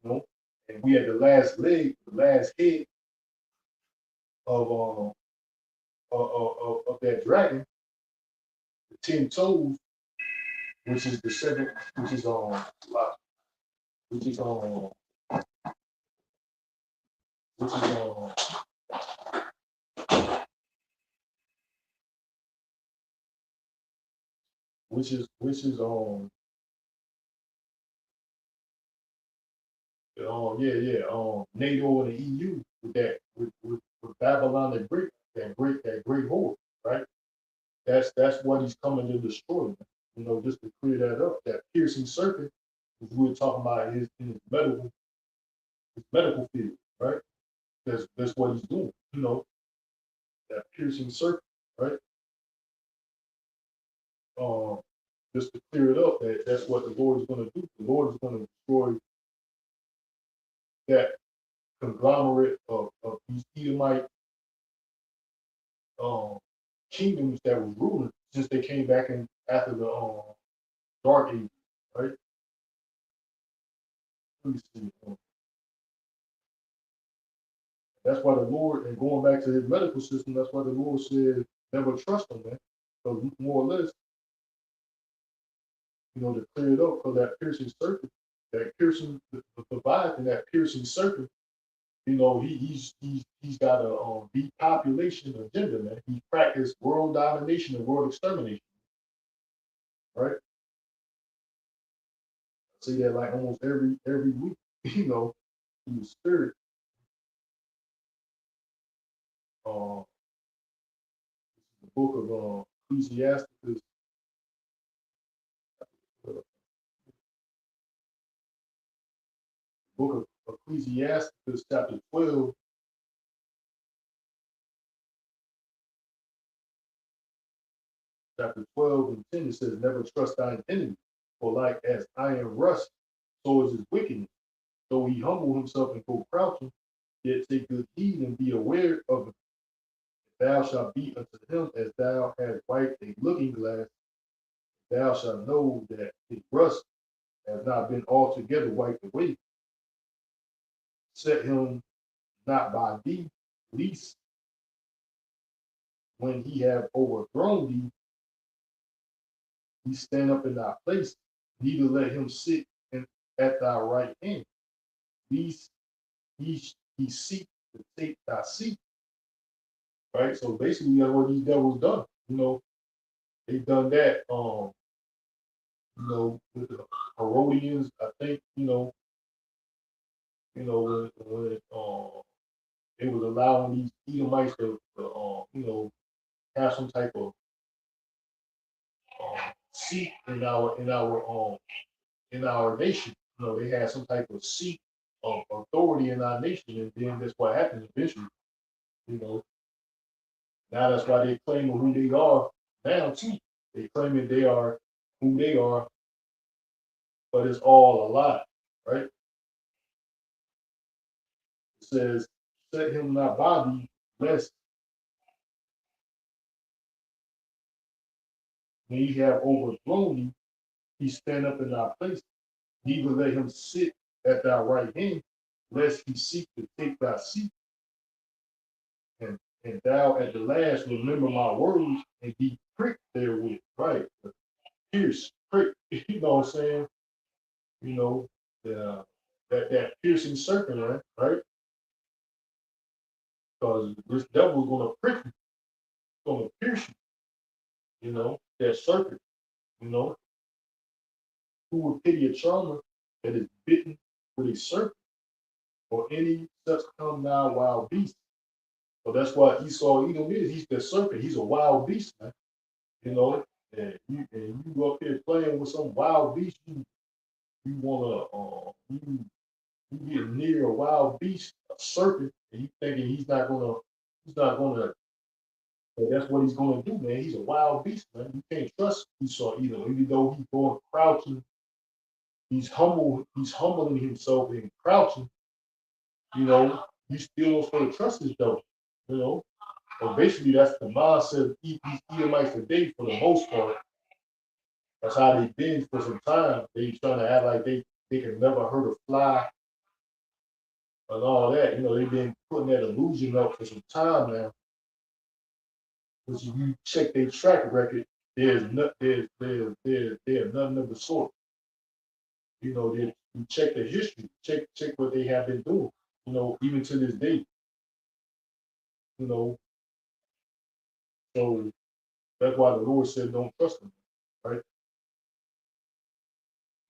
And we had the last leg, the last head of that dragon, the 10 toes, which is the seven, which is which is which is NATO and the EU with that with Babylon that great horde, right? That's what he's coming to destroy. You know, just to clear that up, that piercing serpent, which we were talking about in his medical field, right? That's what he's doing. You know, that piercing serpent, right? Um, just to clear it up, that's what the Lord is going to do. The Lord is going to destroy that conglomerate of these Edomite um, kingdoms that was ruling since they came back in after the Dark Ages, right? Let me see. That's why the Lord, and going back to his medical system, that's why the Lord said, never trust him, man. So more or less, you know, to clear it up, because that piercing serpent, that piercing, the Leviathan, that piercing serpent, you know, he's got a depopulation agenda, man. He practiced world domination and world extermination, right? I see that like almost every week, you know, in the spirit. Uh, the book of Ecclesiasticus, book of Ecclesiasticus, chapter 12 and 10, it says, never trust thine enemy, for like as iron rust, so is his wickedness. Though he humble himself and go crouching, yet take good heed and be aware of it. Thou shalt be unto him as thou hast wiped a looking glass. Thou shalt know that his rust has not been altogether wiped away. Set him not by thee, least when he have overthrown thee, he stand up in thy place, neither let him sit at thy right hand. Least he seek to take thy seat. Right? So basically that's what these devils done. You know, they done that you know, with the Herodians, I think, when it was allowing these Edomites to have some type of seat in our nation. You know, they had some type of seat of authority in our nation, and then that's what happened eventually. You know, now that's why they claim who they are now too. They claim that they are who they are, but it's all a lie, right? It says, "Set him not by thee, lest when he have overthrown thee, he stand up in thy place. Neither let him sit at thy right hand, lest he seek to take thy seat. And thou at the last remember my words and be pricked therewith." Right? Pierce, prick. You know what I'm saying? You know, the that piercing serpent, right? Right? Because this devil's gonna prick you, gonna pierce you. You know, that serpent. You know, who would pity a charmer that is bitten with a serpent or any such come now wild beast? So that's why Esau Edom is. He's the serpent. He's a wild beast, man. You know, and you go up here playing with some wild beast. You wanna you get near a wild beast, a serpent, and you thinking he's not gonna. That's what he's gonna do, man. He's a wild beast, man. You can't trust Esau either. Even though he's going crouching, he's humble. He's humbling himself and crouching. You know, you still don't sort of trust his devil. You know, but basically that's the mindset of these Edomites today for the most part. That's how they've been for some time. They trying to act like they can never hurt a fly and all that. You know, they've been putting that illusion up for some time now. Because if you check their track record, there's nothing of the sort. You know, you check the history, check what they have been doing. You know, even to this day. You know, so that's why the Lord said, "Don't trust them." Right?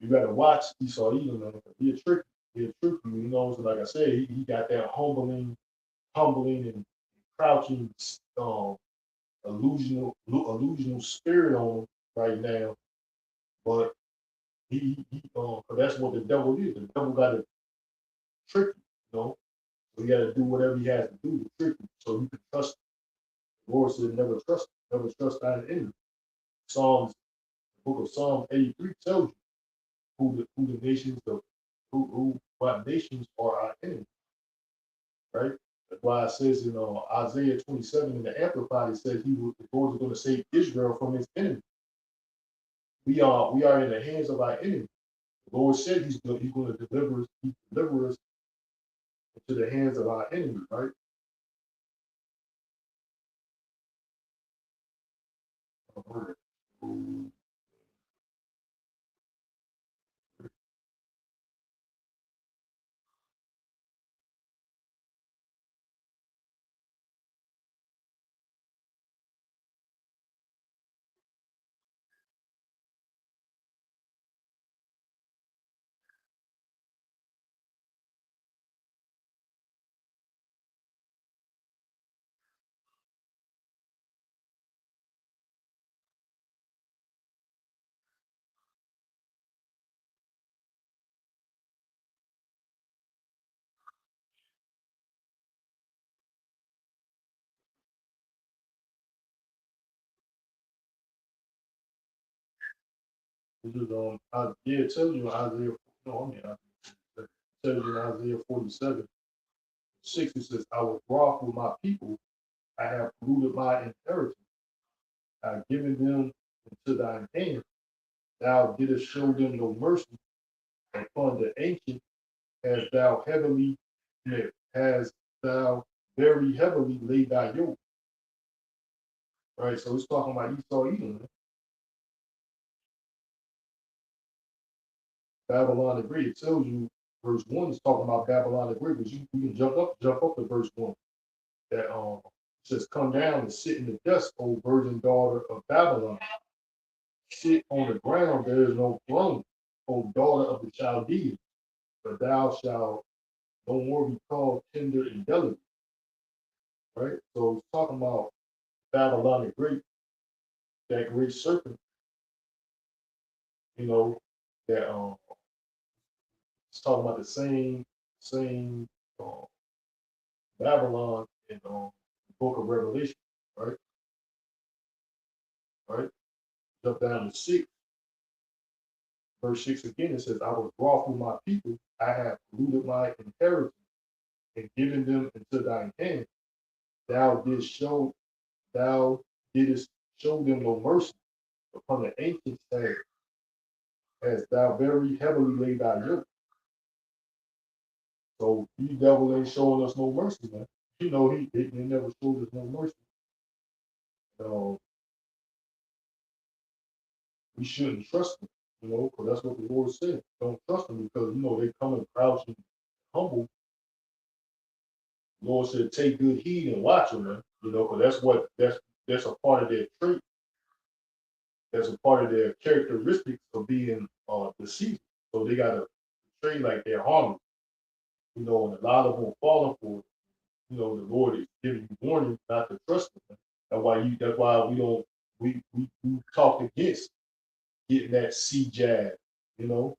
You gotta watch Esau Edom, man. He a trick. He a trick you, So like I said, he got that humbling and crouching illusional spirit on him right now. But cause that's what the devil is. The devil got to trick you. So he got to do whatever he has to do to trick you, so you can trust him. The Lord said, never trust thine enemy. The book of Psalms 83 tells you who the nations of what nations are our enemies, right? That's why it says in Isaiah 27 in the Amplified, it says the Lord is going to save Israel from his enemies. We are in the hands of our enemies. The Lord said he's going to deliver us into the hands of our enemies, right? This is it tells you in Isaiah. No, I mean it tells you in Isaiah 47:6. It says, "I was wroth with my people; I have polluted my inheritance. I have given them into thine hand. Thou didst show them no mercy. Upon the ancient hast thou has thou very heavily laid thy yoke." Right. So it's talking about Esau Edom, Babylon the Great. It tells you verse 1 is talking about Babylon the Great, but you can jump up to verse 1. That says, "Come down and sit in the dust, O virgin daughter of Babylon. Sit on the ground, there is no throne, O daughter of the Chaldeans, but thou shalt no more be called tender and delicate." Right? So it's talking about Babylon the Great, that great serpent, you know, that it's talking about the same Babylon in the book of Revelation, right? Right? Jump down to 6, verse 6 again. It says, "I was wroth with my people; I have polluted my inheritance and given them into thine hand. Thou didst show thou didst show them no mercy. Upon the ancients as thou very heavily laid thy yoke." So the devil ain't showing us no mercy, man. He never showed us no mercy. So we shouldn't trust him, because that's what the Lord said. Don't trust them because they come and crouch and humble. The Lord said, "Take good heed and watch them, man." Because that's a part of their trait. That's a part of their characteristics of being deceived. So they gotta portray like they're harmless, and a lot of them are falling for it. The Lord is giving you warning not to trust them. That's why we talk against getting that C jab, you know,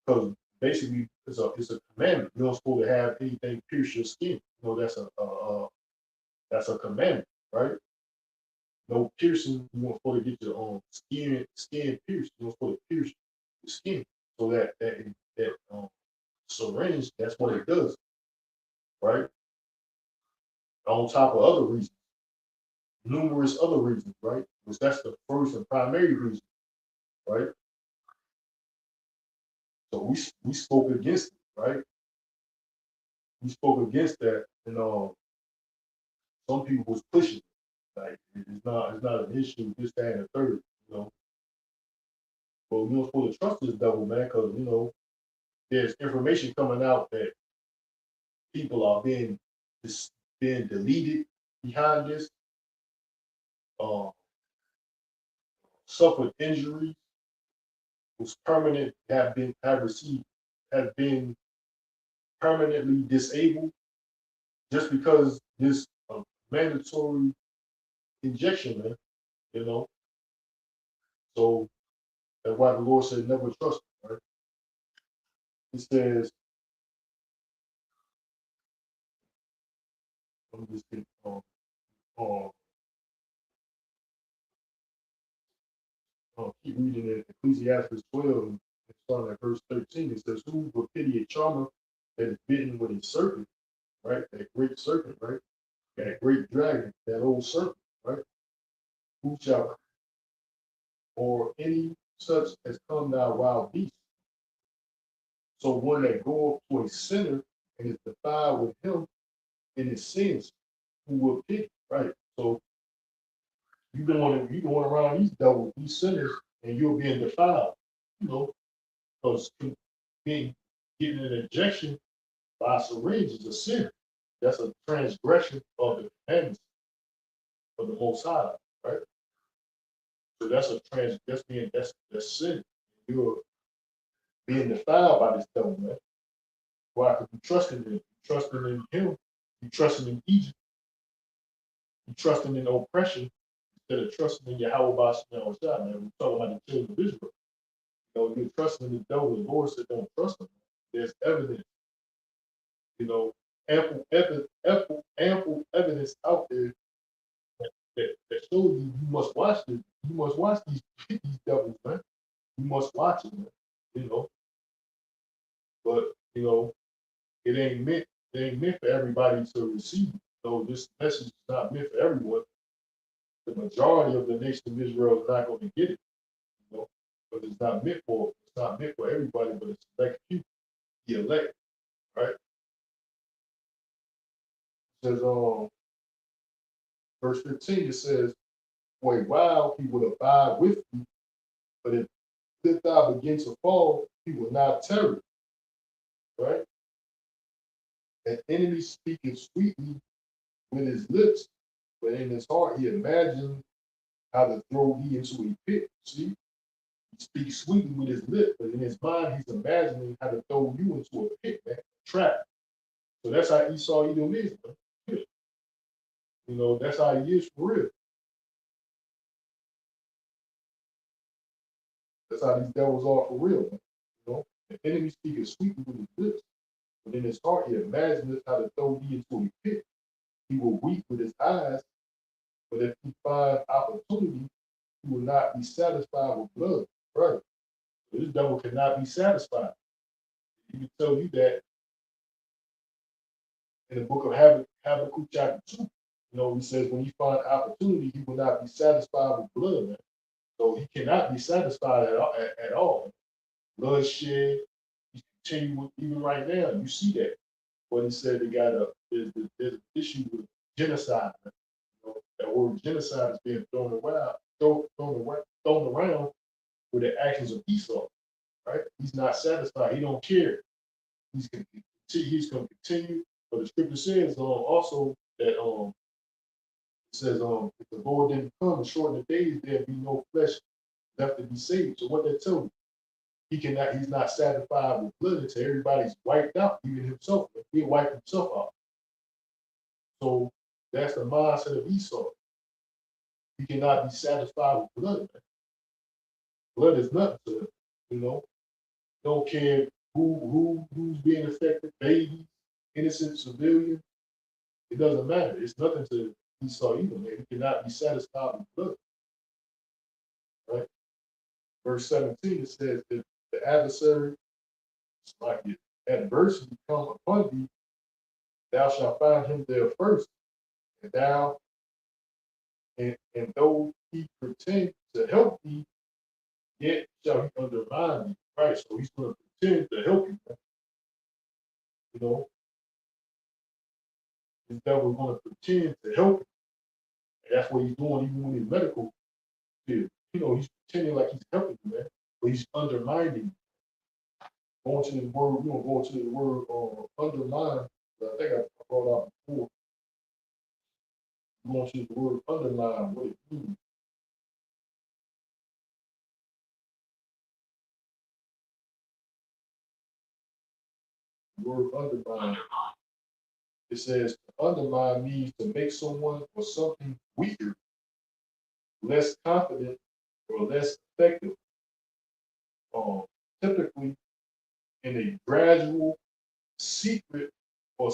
because basically it's a commandment. You're not supposed to have anything pierce your skin. That's a commandment, right? No piercing. You want supposed to get your skin pierced. You're not supposed to pierce the skin. So that syringe, that's what it does, right? On top of other reasons, numerous other reasons, right? Because that's the first and primary reason, right? So we spoke against it, right? We spoke against that, and some people was pushing it. Like it's not an issue, this, that, and the third. But we're not supposed to trust this devil, man, because there's information coming out that people are being deleted behind this, uh, suffered injuries, who's permanent have been permanently disabled just because this mandatory injection, man. You know, so that's why the Lord said never trust him, right? He says, let me just get um, keep reading in Ecclesiastes 12, and starting at verse 13. It says, who will pity a charmer that is bitten with a serpent, right? That great serpent, right? That great dragon, that old serpent, right? Who shall, or any such as come now wild beast. So one that goeth to a sinner and is defiled with him in his sins, who will pity, right? So you going around these devils, these sinners, and you're being defiled, you know, because being getting an injection by a syringe is a sin. That's a transgression of the commandments of the Most High, right? So that's sin. You're being defiled by this devil, man. Why? Because you trusting in him. You trusting in him. You trusting in Egypt. You trusting in oppression instead of trusting in Yahweh Basham Shah, man. We're talking about the children of Israel. You're trusting in the devil. The Lord said don't trust him. There's evidence, you know, ample evidence out there that shows you must watch this. You must watch these devils, man. You must watch it, man. You know, but it ain't meant for everybody to receive. So this message is not meant for everyone. The majority of the nation of Israel is not going to get it, you know, but it's not meant for everybody, but it's select few, the elect, right? It says verse 15, it says, for a while he will abide with you, but if thou begin to fall, he will not tarry, right? An enemy speaking sweetly with his lips, but in his heart he imagines how to throw thee into a pit. See, he speaks sweetly with his lips, but in his mind he's imagining how to throw you into a pit, man, a trap. So that's how Esau Edom is, man. You know, that's how he is for real. That's how these devils are for real, man. You know, the enemy speaking sweetly with his lips, but in his heart he imagines how to throw thee into a pit. He will weep with his eyes, but if he find opportunity, he will not be satisfied with blood. Right. So this devil cannot be satisfied. He can tell you that in the book of Habakkuk chapter 2. You know, he says when he find opportunity, he will not be satisfied with blood, man. So he cannot be satisfied at all. Bloodshed, he continue even right now. You see that. But he said there's an issue with genocide. Man. You know, that word genocide is being thrown around with the actions of Esau. Right? He's not satisfied. He don't care. He's going to continue. But the scripture says also that it says if the Lord didn't come and shorten the days, there'd be no flesh left to be saved. So what that tells you, he's not satisfied with blood until everybody's wiped out, even himself. He'll wipe himself out. So that's the mindset of Esau. He cannot be satisfied with blood. Man. Blood is nothing to him, you know. Don't care who's being affected, babies, innocent civilians. It doesn't matter. It's nothing to Esau either, man. He cannot be satisfied with blood. Right? Verse 17, it says, if the adversary, like if adversity come upon thee, thou shalt find him there first. And and though he pretend to help thee, yet shall he undermine thee. Right? So he's going to pretend to help you. You know, this devil is going to pretend to help you. And that's what he's doing even with his medical field. You know, he's pretending like he's helping you, man, but he's undermining you. Going to the word, we're going to go to the word undermine. I think I brought out before. We're going to the word undermine, what it means. The word undermine. It says to undermine means to make someone or something weaker, less confident, or less effective. Typically in a gradual, secret, or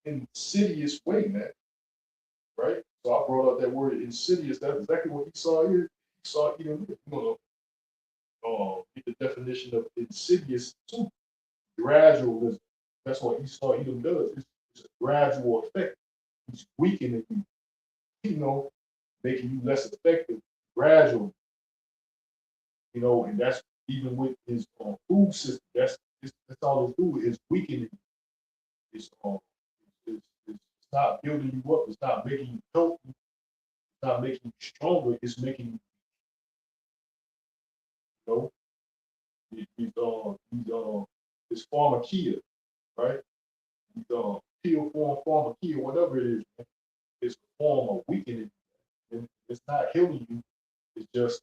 insidious way, man. Right? So I brought up that word insidious. That's exactly what he saw here. He saw even get the definition of insidious too. Gradualism. That's what Esau Edom does. It's a gradual effect. He's weakening you, making you less effective gradually. And that's even with his food system. That's all it's doing is weakening you. It's not building you up. It's not making you healthy. It's not making you stronger. It's making you, you know, it's pharmakia, right? Pill form, pharmakia, whatever it is, man, it's a form of weakening. And it's not healing you. It's just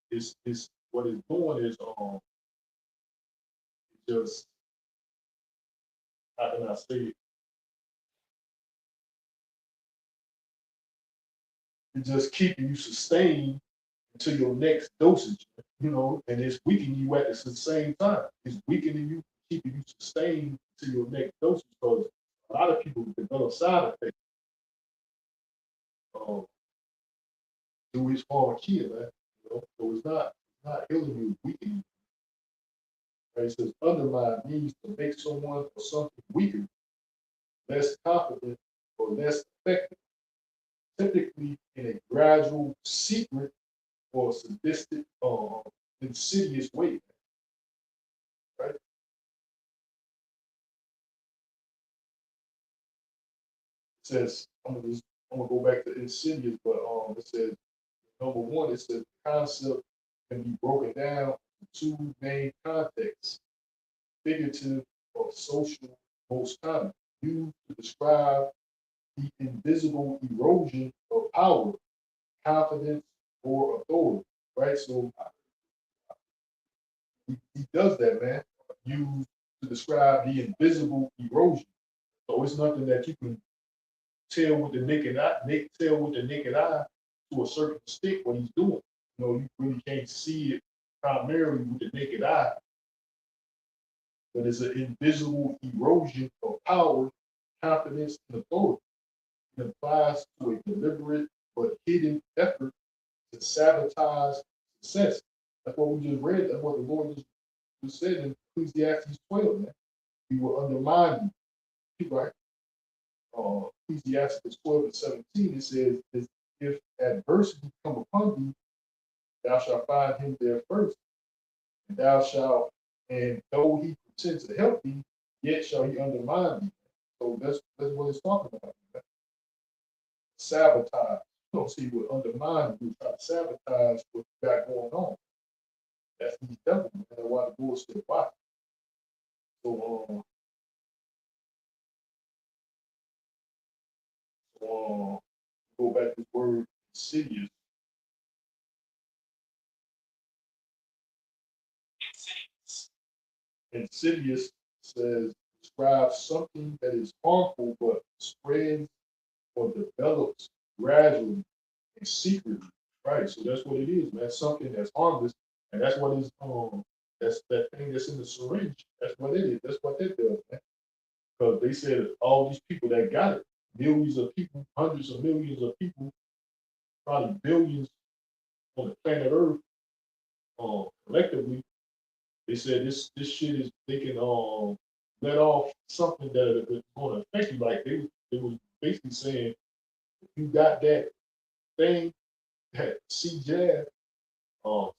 it's what it's doing is it just, how can I say it? It's just keeping you sustained until your next dosage, and it's weakening you at the same time. It's weakening you, keeping you sustained to your next dosage because a lot of people develop side effects through his pharmakia, man. So it's not healing you, it's weakening you. Right? It says undermine means to make someone or something weaker, less confident, or less effective, typically in a gradual, secret, or sadistic, insidious way, right? It says, I'm gonna go back to insidious, but it says number one, it says the concept can be broken down into two main contexts, figurative or social, most common, used to describe the invisible erosion of power, confidence, or authority, right? So he does that, man. Used to describe the invisible erosion. So it's nothing that you can tell with the naked eye to a certain extent what he's doing. You really can't see it primarily with the naked eye, but it's an invisible erosion of power, confidence, and authority. It applies to a deliberate but hidden effort to sabotage success. That's what we just read. That's what the Lord just said in Ecclesiastes 12, man. He will undermine you, right? Ecclesiastes 12 and 17, it says, if adversity come upon thee, thou shalt find him there first, and and though he pretends to help thee, yet shall he undermine thee. So that's what it's talking about. Man. Sabotage. So he would undermine you, try to sabotage what you got going on. That's these devils, man. That's why the Lord still watching. So, go back to the word insidious. Insidious says describes something that is harmful but spreads or develops gradually and secretly. Right. So that's what it is, man. Something that's harmless, and that's what is that's that thing that's in the syringe. That's what it is. That's what that does, man. Because they said all these people that got it, millions of people, hundreds of millions of people, probably billions on the planet Earth, collectively, they said this shit is they can let off something that is going to affect you. Like they was basically saying if you got that thing, that C jab,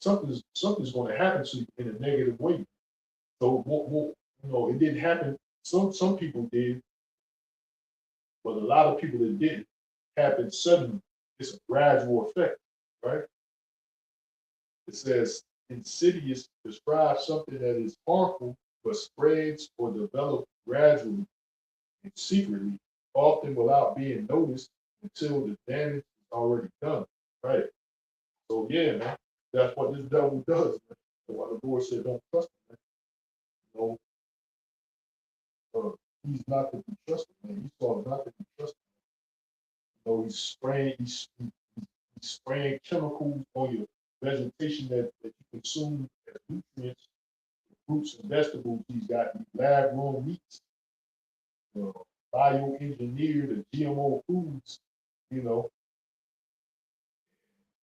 something's going to happen to you in a negative way. So it didn't happen. Some people did, but a lot of people that didn't happen suddenly. It's a gradual effect, right? It says insidious describes something that is harmful but spreads or develops gradually and secretly, often without being noticed until the damage is already done. Right. So yeah, man, that's what this devil does. Man. So why the Lord said don't trust him, man. he's not to be trusted, man. Esau is not to be trusted. You know, he's spraying chemicals on your vegetation that you consume as nutrients, fruits and vegetables. He's got these lab grown meats, bioengineered and GMO foods, you know,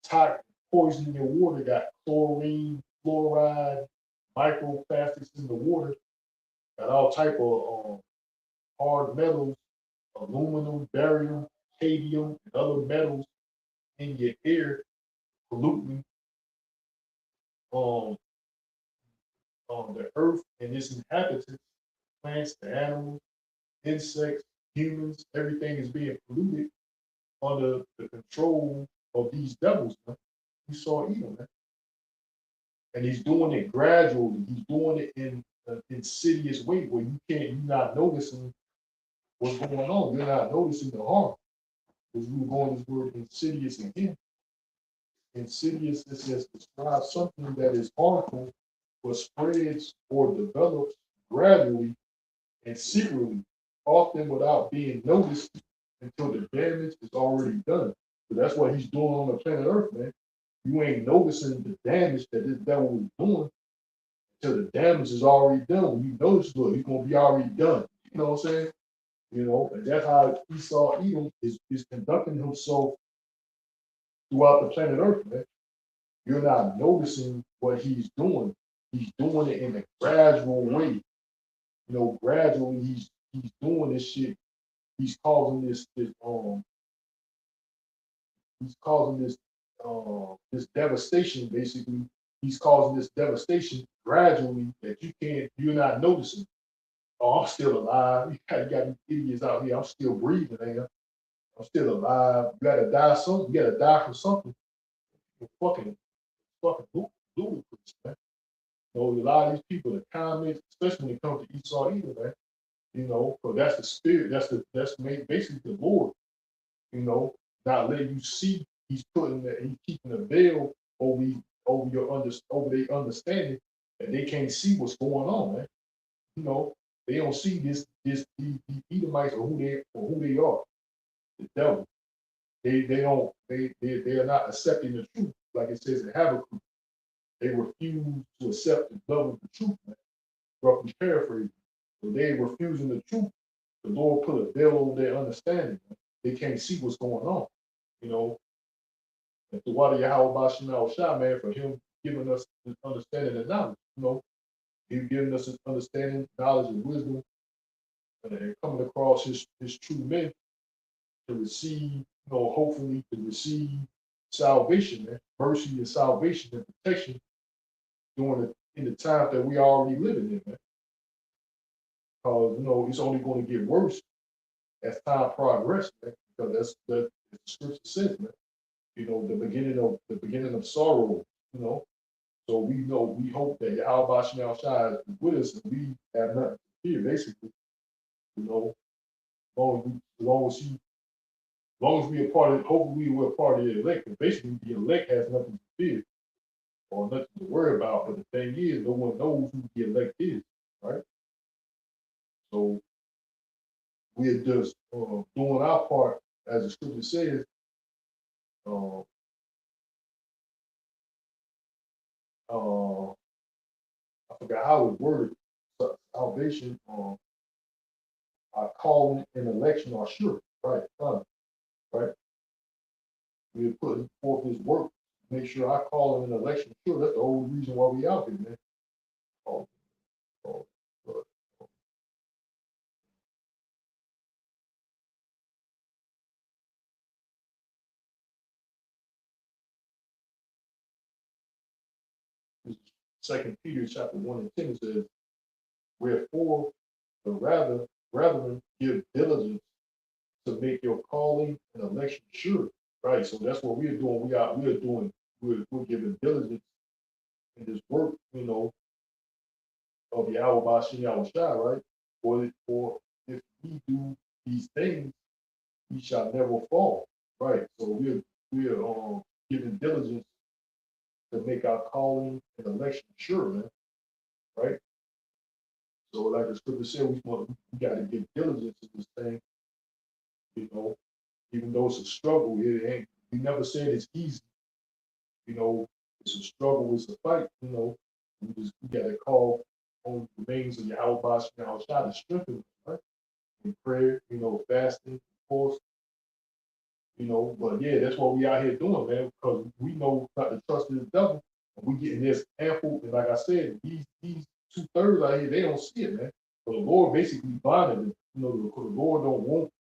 toxic poison in your water, got chlorine, fluoride, microplastics in the water, got all type of hard metals, aluminum, barium, cadmium, and other metals in your air, polluting um, the earth and its inhabitants, plants, the animals, insects, humans, everything is being polluted under the control of these devils, man. You saw Edom, man. And he's doing it gradually. He's doing it in an insidious way where you're not noticing what's going on. You're not noticing the harm. Because we were going this word insidious again. Insidious, it says, describes something that is harmful but spreads or develops gradually and secretly, often without being noticed until the damage is already done. So that's what he's doing on the planet Earth, man. You ain't noticing the damage that this devil is doing until the damage is already done. When you notice, look, he's gonna be already done. You know what I'm saying? You know, and that's how Esau Edom is conducting himself throughout the planet Earth, man. You're not noticing what he's doing. He's doing it in a gradual way. You know, gradually he's doing this shit. He's causing this devastation, basically. He's causing this devastation gradually that you're not noticing. Oh, I'm still alive. You got these idiots out here. I'm still breathing, man. I'm still alive. You gotta die something. You gotta die from something. It's fucking ludicrous, man. You know, a lot of these people, the comments, especially when it comes to Esau Edom, man. You know, because that's the spirit. Basically the Lord. You know, not letting you see. He's keeping a veil over their understanding, and they can't see what's going on, man. You know, they don't see these Edomites or who they are. The devil. They are not accepting the truth, like it says in Habakkuk. They refuse to accept the love of the truth, man. Roughly paraphrasing. So they refusing the truth. The Lord put a veil over their understanding. Man. They can't see what's going on. You know, and the water Yahweh Bashim Shah, man, for him giving us this understanding and knowledge. You know, he's giving us this understanding, knowledge, and wisdom, and coming across his true men to receive, hopefully to receive salvation, man, mercy and salvation and protection in the time that we are already living in, man. Because it's only going to get worse as time progresses, man. Because that's the scripture says, man. The beginning of sorrow. So we hope that Yahweh Shai is with us, and we have nothing to fear, basically. As long as we are part of, hopefully we're part of the elect. Because basically, the elect has nothing to fear or nothing to worry about. But the thing is, no one knows who the elect is, right? So we're just doing our part, as the scripture says. I forgot how it worded. Salvation, our calling and election are sure, right? Right. We're putting forth His work. Make sure our calling and election sure. That's the whole reason why we out here, man. Oh, oh, oh. Second Peter chapter 1 and 10 says, wherefore the brethren give diligence to make your calling and election sure. Right. So that's what we're doing. We're giving diligence in this work, of Yahweh Bashim Yahweh Shai, right? For if we do these things, we shall never fall. Right. So we're giving diligence to make our calling and election sure, man. Right? So like the scripture said, we got to give diligence to this thing, you know, even though it's a struggle, it ain't, we never said it's easy, you know, it's a struggle, it's a fight, you know, we got to call on the names of Yahweh Bash and our shot to strengthen us, right? In prayer, you know, fasting, of course, you know, but yeah, that's what we out here doing, man, because we know not to trust in the devil, and we getting this ample, and like I said, these 2/3 out here, they don't see it, man. So the Lord basically blinded them, you know, because the Lord don't want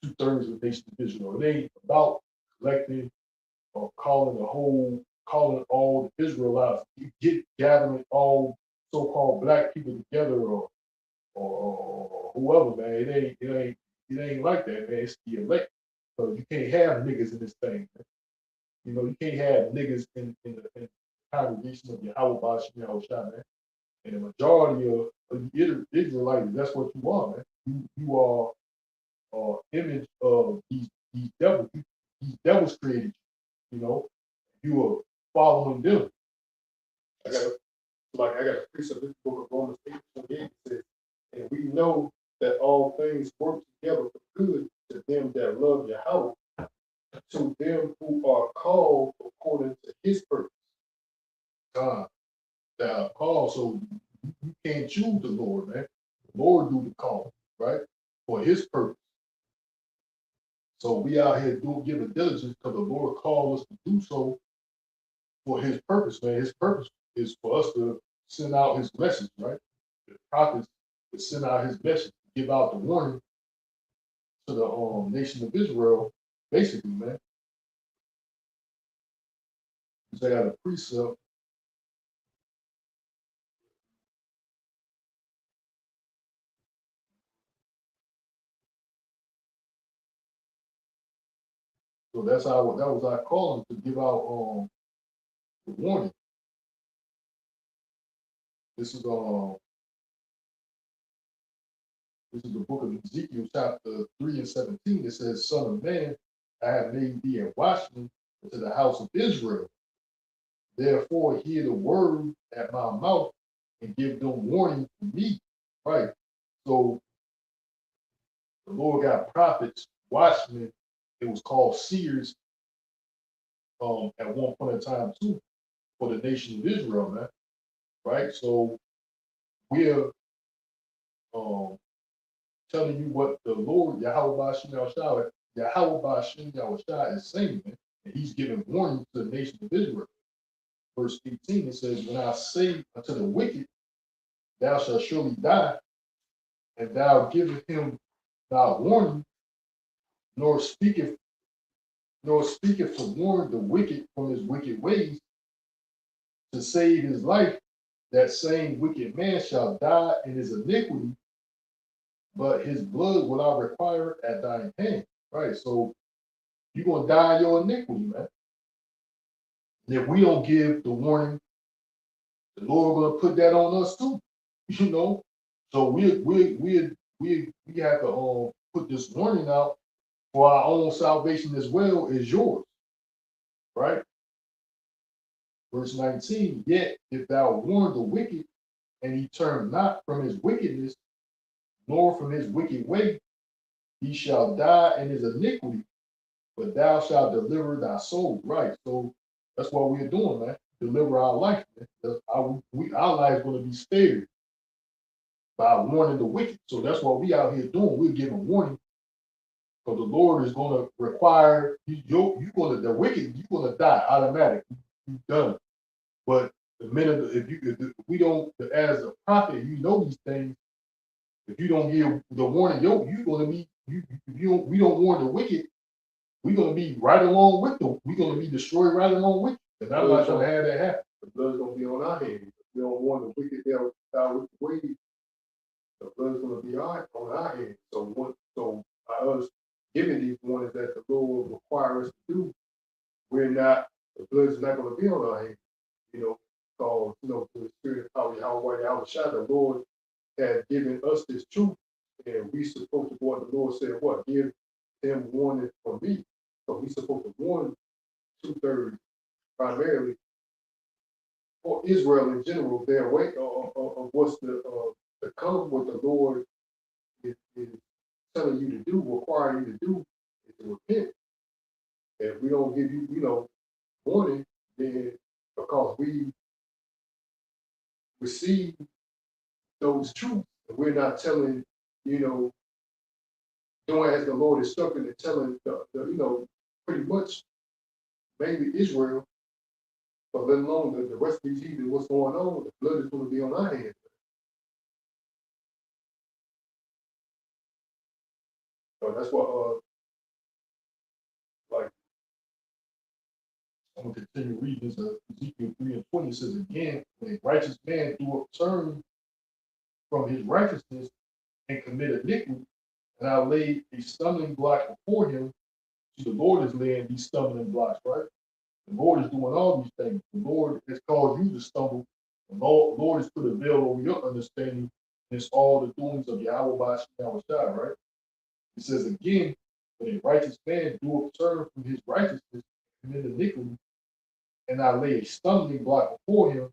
2/3 of the nation of Israel. It ain't about collecting or calling all the Israelites, gathering all so-called black people together or whoever, man. It ain't like that, man. It's the elect. So you can't have niggas in this thing, man. You know, you can't have niggas in the congregation of Yahweh Bash Shah, man. And the majority of the Israelites, that's what you are, man. You are image of these devils. These devils created you, you know. You are following them. I got a precept in the book of Romans 8:28. It says, and we know that all things work together for good to them that love Yahweh, to them who are called according to his purpose. God, that are called, so you can't choose the Lord, man. The Lord do the call, right? For his purpose. So we out here giving diligence because the Lord called us to do so for his purpose, man. His purpose is for us to send out his message, right? The prophets to send out his message, give out the warning to the nation of Israel, basically, man. They got a precept. So that was our calling to give out the warning. This is the book of Ezekiel, chapter 3 and 17. It says, Son of man, I have made thee a watchman to the house of Israel. Therefore, hear the word at my mouth and give them warning to me. Right. So the Lord got prophets, watchmen. It was called seers at one point in time too, for the nation of Israel, man. Right. So we're telling you what the Lord Yahweh Bashim Yahushua is saying, man. And he's giving warning to the nation of Israel. Verse 18, it says, when I say unto the wicked, thou shalt surely die, and thou giveth him thy warning, nor speaketh to warn the wicked from his wicked ways, to save his life, that same wicked man shall die in his iniquity, but his blood will I require at thine hand. Right? So you're gonna die in your iniquity, man. And if we don't give the warning, the Lord gonna put that on us too. You know? So we have to put this warning out for our own salvation as well as yours. Right? Verse 19, yet if thou warn the wicked, and he turn not from his wickedness, nor from his wicked way, he shall die in his iniquity, but thou shalt deliver thy soul. Right. So that's what we're doing, man. Deliver our life, man. Our life is going to be spared by warning the wicked. So that's what we out here doing. We're giving warning. Because the Lord is going to require the wicked, you're going to die automatically. You're done. But the minute if we don't, as a prophet, you know these things. If you don't give the warning, you're going to be we don't warn the wicked, we're going to be right along with them. We're going to be destroyed right along with them. And I'm not going to have that happen. The blood's going to be on our hands. If we don't warn the wicked, they'll die with the ways. The blood's going to be on our hands. So by us giving these warnings that the Lord will require us to do, the blood's not going to be on our hands. You know, because, through the spirit of Yahushua, the Lord has given us this truth, and we supposed to go on. The Lord said, what? Give them warning from me. So we supposed to warn 2/3 primarily, or Israel in general, their way of what's the to come what the Lord is telling you to do, requiring you to do, is to repent. And if we don't give you, warning, then because we receive those truths, and we're not telling, doing as the Lord instructed and telling pretty much mainly Israel, but let alone the rest of these heathen, what's going on, the blood is going to be on our hands. So that's what, like, I'm gonna continue reading this. Ezekiel 3:20 says again, when a righteous man do turn from his righteousness and commit iniquity, and I laid a stumbling block before him. See, the Lord is laying these stumbling blocks, right? The Lord is doing all these things. The Lord has caused you to stumble. The Lord has put a veil over your understanding. It's all the doings of Yahweh by Yahweh, right? It says again, when a righteous man do turn from his righteousness and commit iniquity, and I lay a stumbling block before him,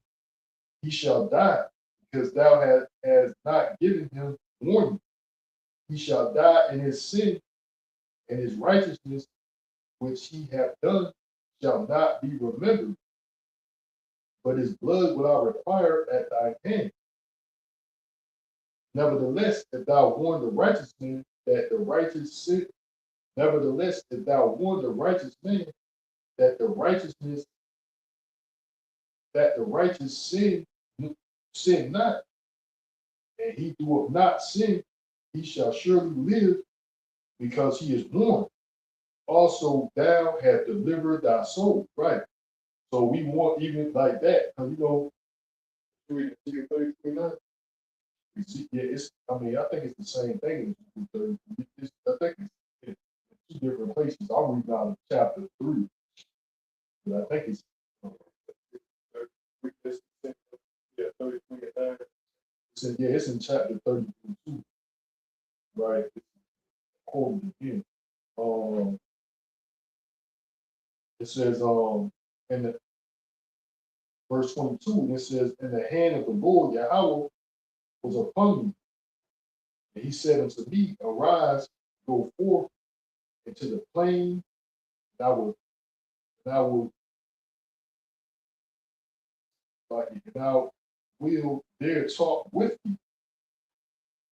he shall die, because thou hast not given him warning. He shall die in his sin, and his righteousness which he hath done shall not be remembered, but his blood will I require at thy hand. Nevertheless, if thou warn the righteous man that the righteous sin, nevertheless, if thou warn the righteous man that the righteousness, that the righteous sin not, and he doeth not sin, he shall surely live, because he is warned. Also, thou hast delivered thy soul, right? So we want even like that, because read Ezekiel 30:29. yeah, I think it's the same thing. I think it's two different places. I'm reading out of chapter 3, but I think it's Yeah, 33:9. it's in chapter 32, right? It's quoted again. It says in the verse 22, it says, "In the hand of the Lord Yahweh was upon me, and he said unto me, Arise, go forth into the plain, and I will and I will there talk with you.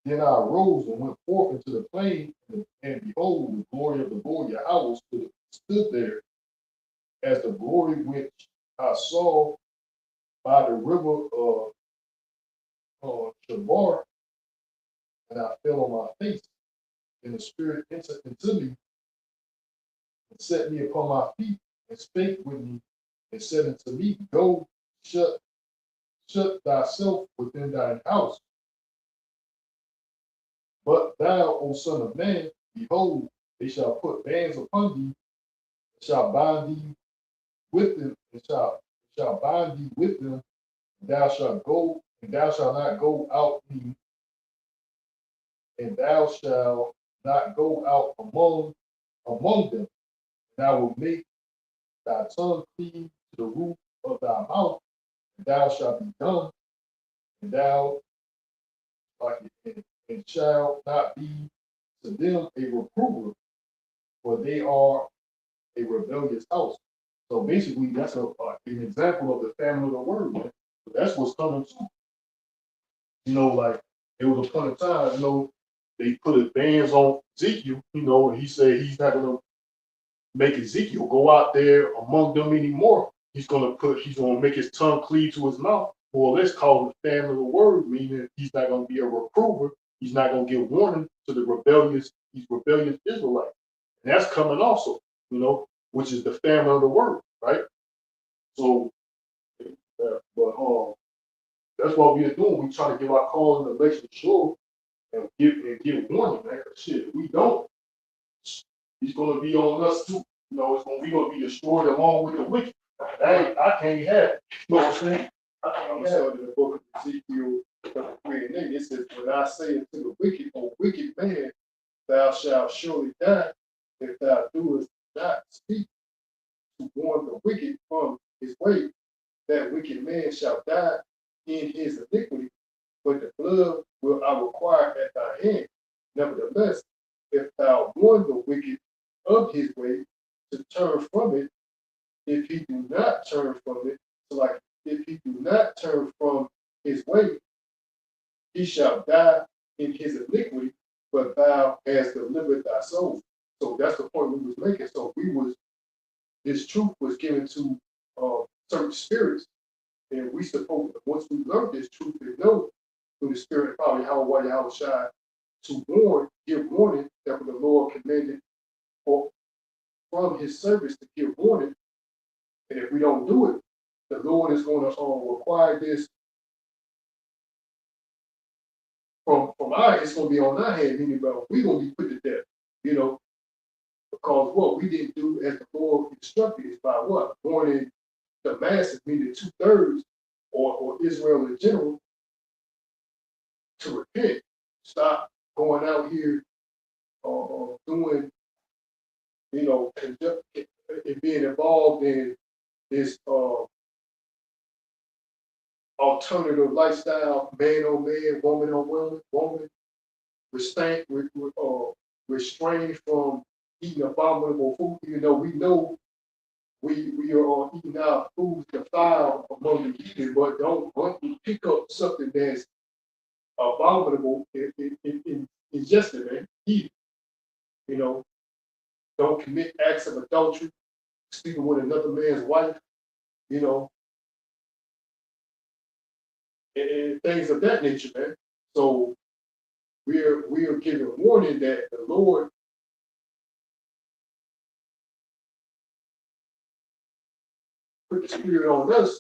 Then I arose and went forth into the plain, and behold, the glory of the Lord Yahweh stood there, as the glory which I saw by the river of Shabar, and I fell on my face, and the Spirit entered into me, and set me upon my feet, and spake with me, and said unto me, Go, shut thyself within thine house. But thou, O son of man, behold, they shall put bands upon thee, and shall bind thee with them, and shall bind thee with them, and thou shalt go, and thou shalt not go out and thou shalt not go out among them. And I will make thy tongue cleave to the roof of thy mouth, and thou shalt be dumb, and thou and shalt not be to them a reprover, for they are a rebellious house. So basically, that's an example of the family of the word, man. So that's what's coming to. Like it was a point of time, they put his bands on Ezekiel, and he said he's not gonna make Ezekiel go out there among them anymore. He's gonna make his tongue cleave to his mouth. Well, let's call it the family of the word, meaning he's not gonna be a reprover. He's not gonna give warning to these rebellious Israelites. And that's coming also, which is the family of the word, right? So, but that's what we are doing. We try to give our call and election sure and give warning, man. Shit, if we don't, he's gonna be on us too. We're gonna be destroyed along with the wicked. I can't have it. You know what I'm saying? I'm sorry, in the book of Ezekiel 3:8, it says, When I say unto the wicked, O wicked man, thou shalt surely die, if thou doest not speak to warn the wicked from his way, that wicked man shall die in his iniquity, but the blood will I require at thy hand. Nevertheless, if thou warn the wicked of his way to turn from it, if he do not turn from it, so like if he do not turn from his way, he shall die in his iniquity, but thou hast delivered thy soul. So that's the point we was making. So this truth was given to certain spirits, and we supposed once we learn this truth and know through the spirit of power, Yahweh Shai, to give warning that when the Lord commanded for from his service to give warning, and if we don't do it, the Lord is going to require this from it's going to be on our hand, meaning we're going to be put to death, because what we didn't do as the Lord instructed is by what? Warning the masses, meaning 2/3, or Israel in general, to repent, stop going out here doing, and being involved in this alternative lifestyle, man on man, woman on woman, restrained from eating abominable food, even though we know we are eating our food defiled among the heathen, but don't once we pick up something that's abominable in just it, man. Eat it. Don't commit acts of adultery, sleeping with another man's wife, you know, and things of that nature, man. So we are giving warning that the Lord put the spirit on us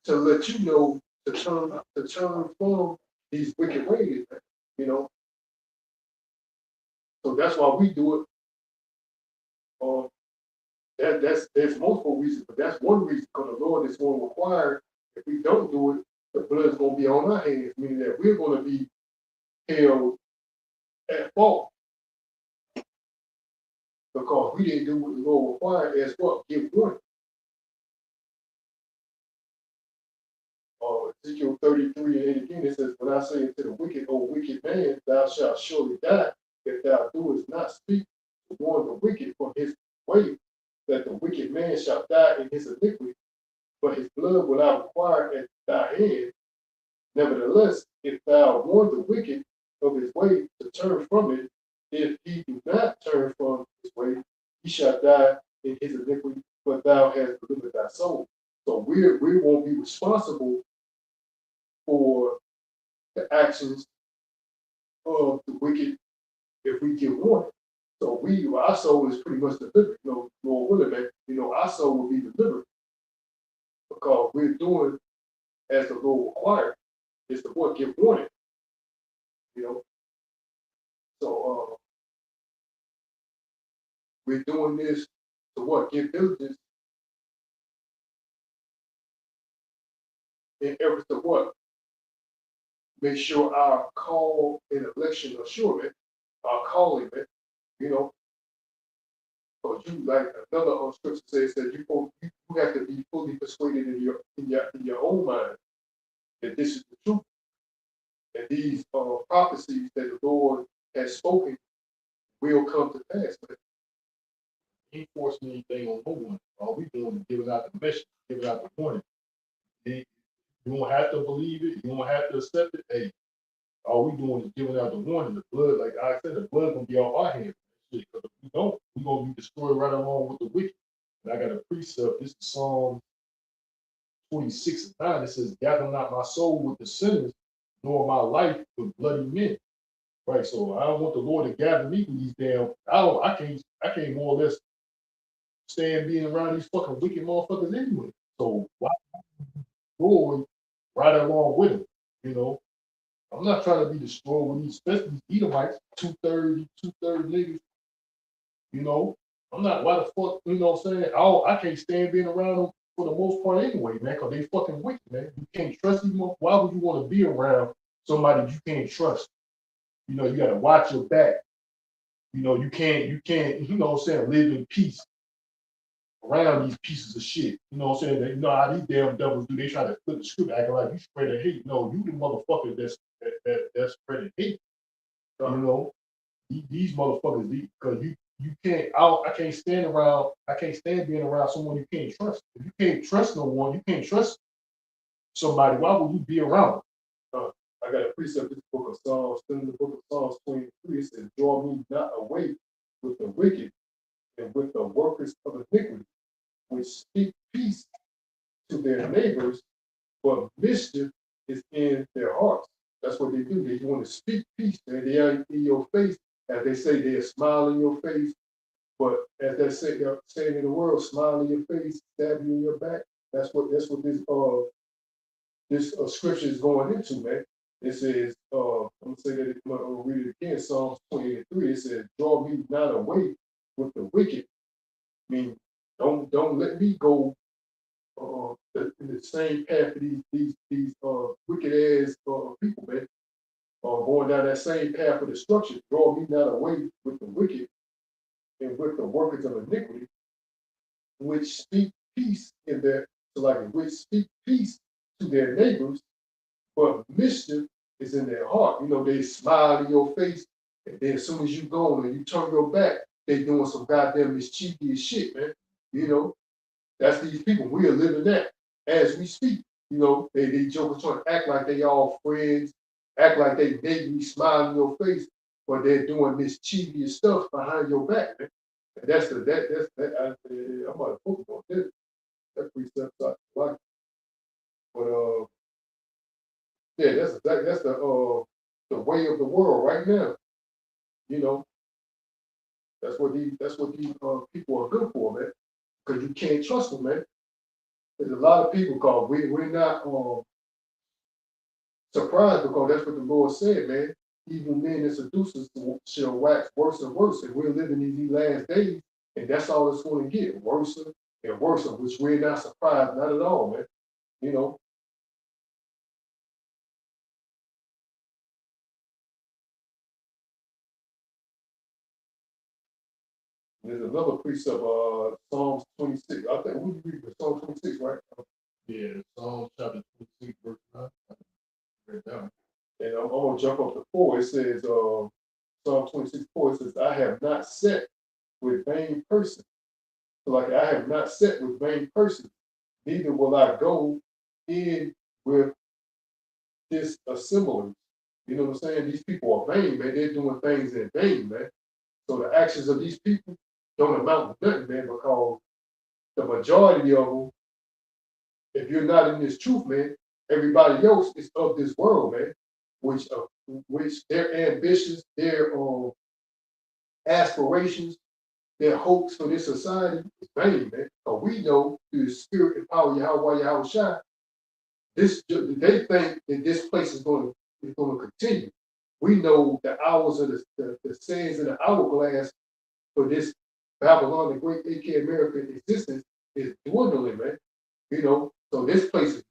to let you know to turn from these wicked ways, man. So that's why we do it. There's multiple reasons, but that's one reason, because the Lord is going to require, if we don't do it, the blood is going to be on our hands, meaning that we're going to be held at fault because we didn't do what the Lord required as what? Give warning. Ezekiel 33 and 18, it says, when I say to the wicked, O wicked man, thou shalt surely die, if thou doest not speak to warn the wicked from his way, that the wicked man shall die in his iniquity, but his blood will I require at thy hand. Nevertheless, if thou warn the wicked of his way to turn from it, if he do not turn from his way, he shall die in his iniquity, but thou hast delivered thy soul. So we won't be responsible for the actions of the wicked if we give warning. So our soul is pretty much delivered. Lord willing, that our soul will be delivered because we're doing as the Lord required. Is to what? Give warning. So we're doing this to what? Give diligence in efforts to what? Make sure our call and election are sure, man. Our calling, man. Because you, like another scripture says that you have to be fully persuaded in your own mind that this is the truth. And these prophecies that the Lord has spoken will come to pass. Man. He ain't forcing anything on no one. All we doing is giving out the message, giving out the warning. You don't have to believe it. You don't have to accept it. Hey, all we doing is giving out the warning. The blood, like I said, the blood gonna be on our hands. Because if we don't, we're gonna be destroyed right along with the wicked. And I got a precept. This is Psalm 26:9. It says, "Gather not my soul with the sinners, nor my life with bloody men." Right. So I don't want the Lord to gather me with these damn. I can't more or less stand being around these fucking wicked motherfuckers anyway. So why destroy right along with them? I'm not trying to be destroyed with these, especially these Edomites, 2/3 niggas. I'm not, why the fuck, what I'm saying? I can't stand being around them for the most part anyway, man, because they fucking wicked, man. You can't trust them. Why would you want to be around somebody you can't trust? You got to watch your back. You can't, live in peace. around these pieces of shit. You know what I'm saying? You know how these damn devils do, they try to flip the script acting like you spreading hate. No, you the motherfucker that's spreading hate. You know, these motherfuckers, because you can't I can't stand being around someone you can't trust. If you can't trust no one, you can't trust somebody, why would you be around? I got a precept in the book of Psalms, in the book of Psalms 23, it says, draw me not away with the wicked and with the workers of iniquity, which speak peace to their neighbors, but mischief is in their hearts. That's what they do. They want to speak peace. They are in your face. As they say, they're smiling in your face. But as they say, they're saying in the world, smile in your face, stab you in your back. That's what this scripture is going into, man. It says, I'm gonna say that I'm gonna read it again, Psalms 23. It says, draw me not away with the wicked. I mean, don't let me go in the same path of these wicked ass people, man. Going down that same path of destruction. Draw me not away with the wicked and with the workers of iniquity, which speak peace in their which speak peace to their neighbors, but mischief is in their heart. You know, they smile in your face, and then as soon as you go and you turn your back, they doing some goddamn mischievous shit, man. You know, that's these people. We are living that as we speak. You know, they jokers trying to act like they all friends, act like they me, smile in your face, but they're doing mischievous stuff behind your back, man. And that's I'm about to focus on this. That precept I like. But yeah, that's the way of the world right now. You know, that's what these people are good for, man. Because you can't trust them, man. There's a lot of people called we're not surprised because that's what the Lord said, man. Evil men and seducers shall wax worse and worse, and we're living in these last days, and that's all it's going to get worse and worse, which we're not surprised, not at all, man. You know. There's another precept, Psalms 26. I think we read the Psalm 26, right? Yeah, Psalms chapter 26, verse 9. Right down. And I'm gonna jump up to 4. It says, Psalm 26, 4, it says, I have not sat with vain persons. So like I have not sat with vain persons, neither will I go in with disassemblers. You know what I'm saying? These people are vain, man. They're doing things in vain, man. So the actions of these people don't amount to nothing, man, because the majority of them, if you're not in this truth, man, everybody else is of this world, man, which their ambitions, their aspirations, their hopes for this society is vain, man. But we know through the spirit and power of Yahweh Shai, they think that this place is going to continue. We know the hours of the sands in the hourglass for this Babylon, the great AK American existence is dwindling, man. You know, so this place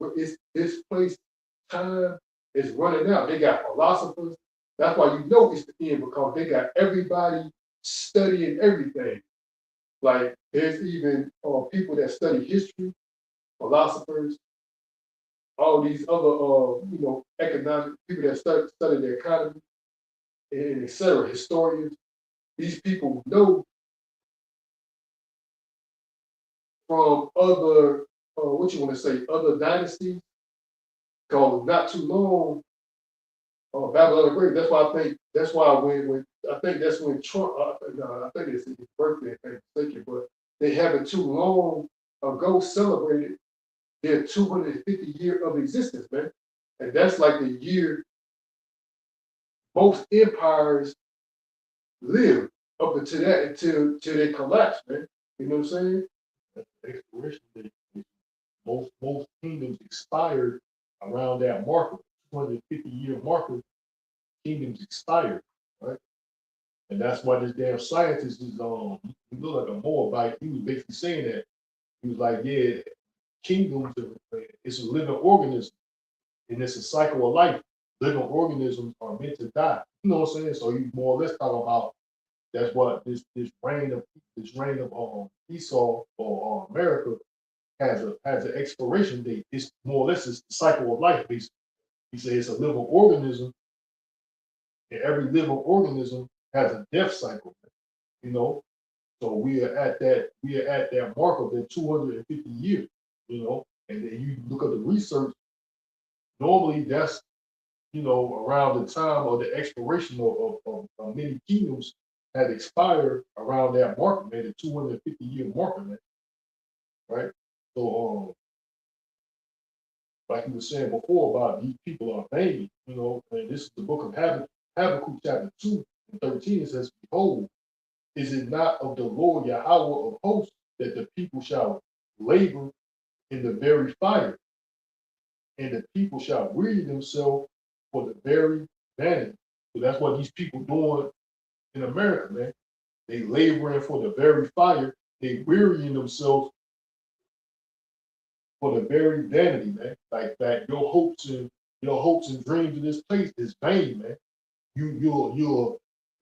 time is running out. They got philosophers. That's why you know it's the end, because they got everybody studying everything. Like there's even people that study history, philosophers, all these other economic people that study the economy, and etc. Historians. These people know from other other dynasties. Because not too long, Babylon the Great. That's why when I think that's when Trump. No, I think it's his birthday. If I'm mistaken, but they haven't too long ago celebrated their 250 year of existence, man. And that's like the year most empires lived up until until they collapsed, man. You know what I'm saying? Expiration date. Most kingdoms expired around that marker, 250-year marker. Kingdoms expired, right? And that's why this damn scientist is he looked like a Moabite. He was basically saying that. He was like, yeah, kingdoms, it's a living organism, and it's a cycle of life. Living organisms are meant to die. You know what I'm saying? So he's more or less talking about That's what this reign of Esau or America has an expiration date. It's more or less it's the cycle of life. Basically, he says it's a living organism, and every living organism has a death cycle. You know, so we are at that mark of that 250 years. You know, and then you look at the research. Normally, that's around the time of the expiration of many kingdoms had expired around that marker, man, the 250-year marker, man, right? So, like you were saying before about these people are vain, and this is the book of Habakkuk chapter 2 and 13. It says, behold, is it not of the Lord Yahweh of hosts that the people shall labor in the very fire, and the people shall weary themselves for the very vanity? So that's what these people doing in America, man. They laboring for the very fire. They wearying themselves for the very vanity, man. Like that, your hopes and dreams in this place is vain, man. You're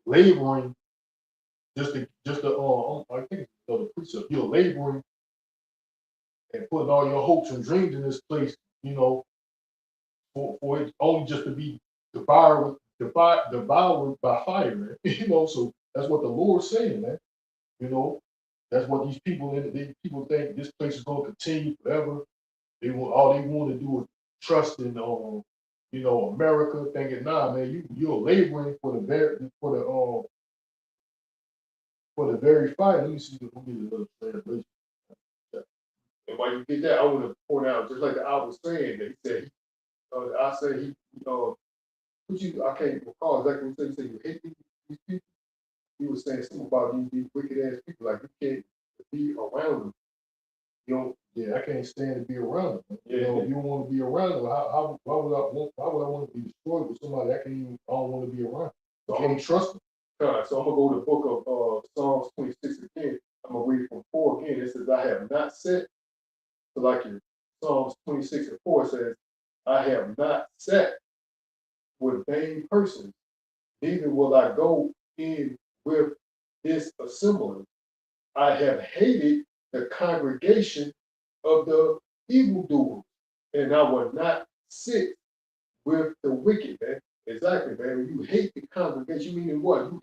laboring I think it's the precept. You're laboring and putting all your hopes and dreams in this place, for it only just to be devoured by fire, man. So that's what the Lord's saying, man. That's what these people think this place is going to continue forever. All they want to do is trust in America, thinking, nah, man, you're laboring for the very fight. Let me see if we get another translation. And while you get that, I want to point out, just like the I was saying, that he said, I said I can't recall exactly what he said you hate these people. He was saying something about these wicked ass people, like you can't be around them. I can't stand to be around them. If you want to be around them, why would I want to be destroyed with somebody I don't want to be around? So I can't trust them. So I'm gonna go to the book of Psalms 26 again. I'm gonna read from 4 again. It says, I have not sat, so like in Psalms 26 and 4 says, I have not sat with vain persons, neither will I go in with this assembly. I have hated the congregation of the evildoers, and I will not sit with the wicked, man. Exactly, man. When you hate the congregation, meaning what? When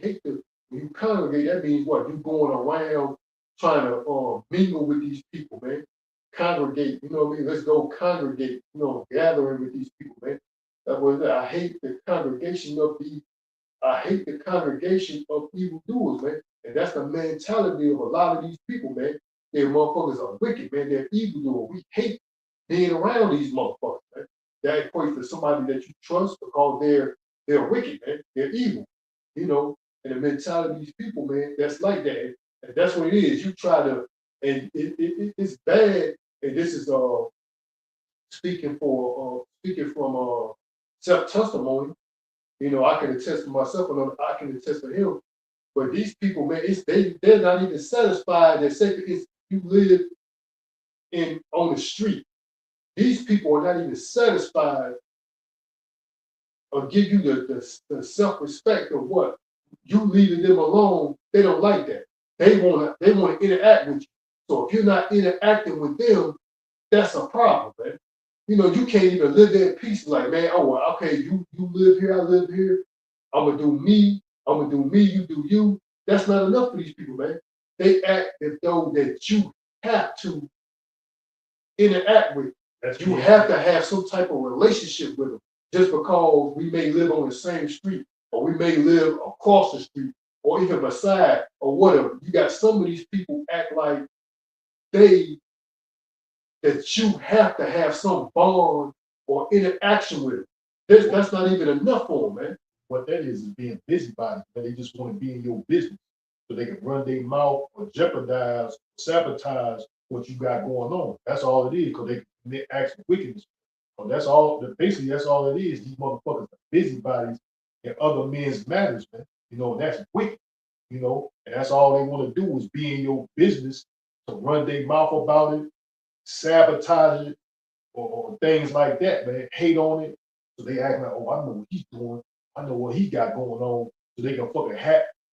you congregate, that means what? You going around trying to mingle with these people, man. Congregate, you know what I mean? Let's go congregate, gathering with these people, man. That was I hate the congregation of evildoers, man. And that's the mentality of a lot of these people, man. Their motherfuckers are wicked, man. They're evildoers. We hate being around these motherfuckers, man. That equates to somebody that you trust because they're wicked, man. They're evil, And the mentality of these people, man, that's like that. And that's what it is. You try to, and it's bad. And this is speaking from self-testimony. I can attest to myself, and I can attest to him. But these people, man, they're not even satisfied that you live on the street. These people are not even satisfied or give you the self-respect of what you leaving them alone. They don't like that. They want to interact with you. So if you're not interacting with them, that's a problem, man. You can't even live there in peace. Like, man, okay, you live here, I live here. I'm gonna do me, you do you. That's not enough for these people, man. They act as though that you have to interact with. You have to have some type of relationship with them. Just because we may live on the same street, or we may live across the street, or even beside, or whatever. You got some of these people act like that you have to have some bond or interaction with them. That's not even enough for them, man. What that is being busybody. They just want to be in your business so they can run their mouth or jeopardize, sabotage what you got going on. That's all it is, because they commit acts of wickedness. So basically that's all it is. These motherfuckers are busybodies in other men's matters, man. That's wicked, and that's all they want to do is be in your business to run their mouth about it, sabotage it, or things like that, man. Hate on it. So they act like, I know what he's doing. I know what he got going on. So they can fucking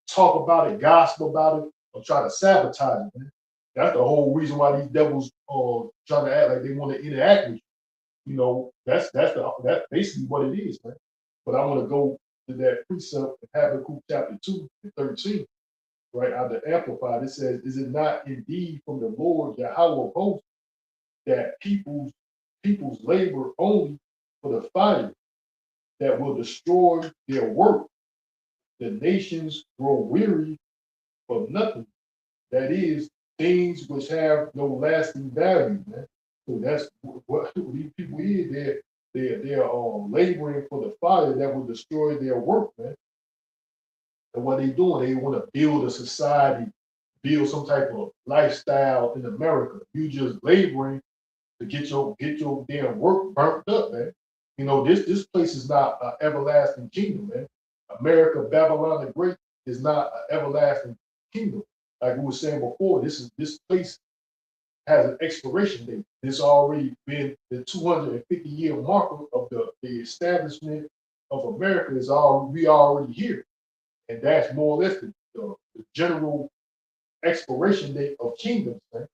talk about it, gossip about it, or try to sabotage it, man. That's the whole reason why these devils trying to act like they want to interact with you. You know, that's basically what it is, man. But I want to go to that precept in Habakkuk chapter 2 and 13, right? Out the Amplified, it says, "Is it not indeed from the Lord Yahweh of hosts that people's labor only for the fire that will destroy their work? The nations grow weary for nothing. That is, things which have no lasting value, man." So that's what these people is. They're laboring for the fire that will destroy their work, man. And what they doing, they want to build a society, build some type of lifestyle in America. You just laboring to get your damn work burnt up, man. You know, this place is not an everlasting kingdom, man. America, Babylon the Great is not an everlasting kingdom. Like we were saying before, this place has an expiration date. This already been the 250-year marker of the establishment of America is we already here. And that's more or less the general expiration date of kingdoms, man.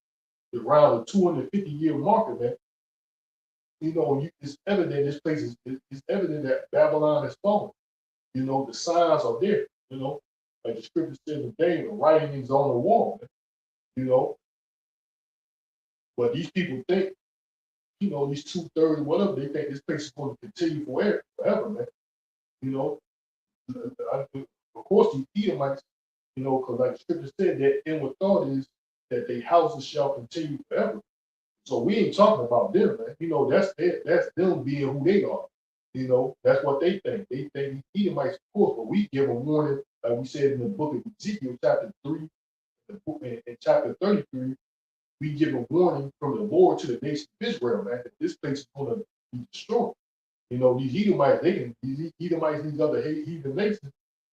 Around the 250-year marker, man. You know, it's evident this place it's evident that Babylon is falling. You know, the signs are there, you know, like the scripture said today, the writing is on the wall, man, you know. But these people think, you know, these 2/3, whatever, they think this place is going to continue forever, man. You know, of course, these Edomites, you know, because like the scripture said, their inward thought is that their houses shall continue forever. So we ain't talking about them, man. You know, that's them being who they are. You know, that's what they think. They think these Edomites, of course, but we give a warning, like we said in the book of Ezekiel, chapter 3, in chapter 33, we give a warning from the Lord to the nation of Israel, man, that this place is going to be destroyed. You know, these Edomites, these Edomites, these other heathen nations,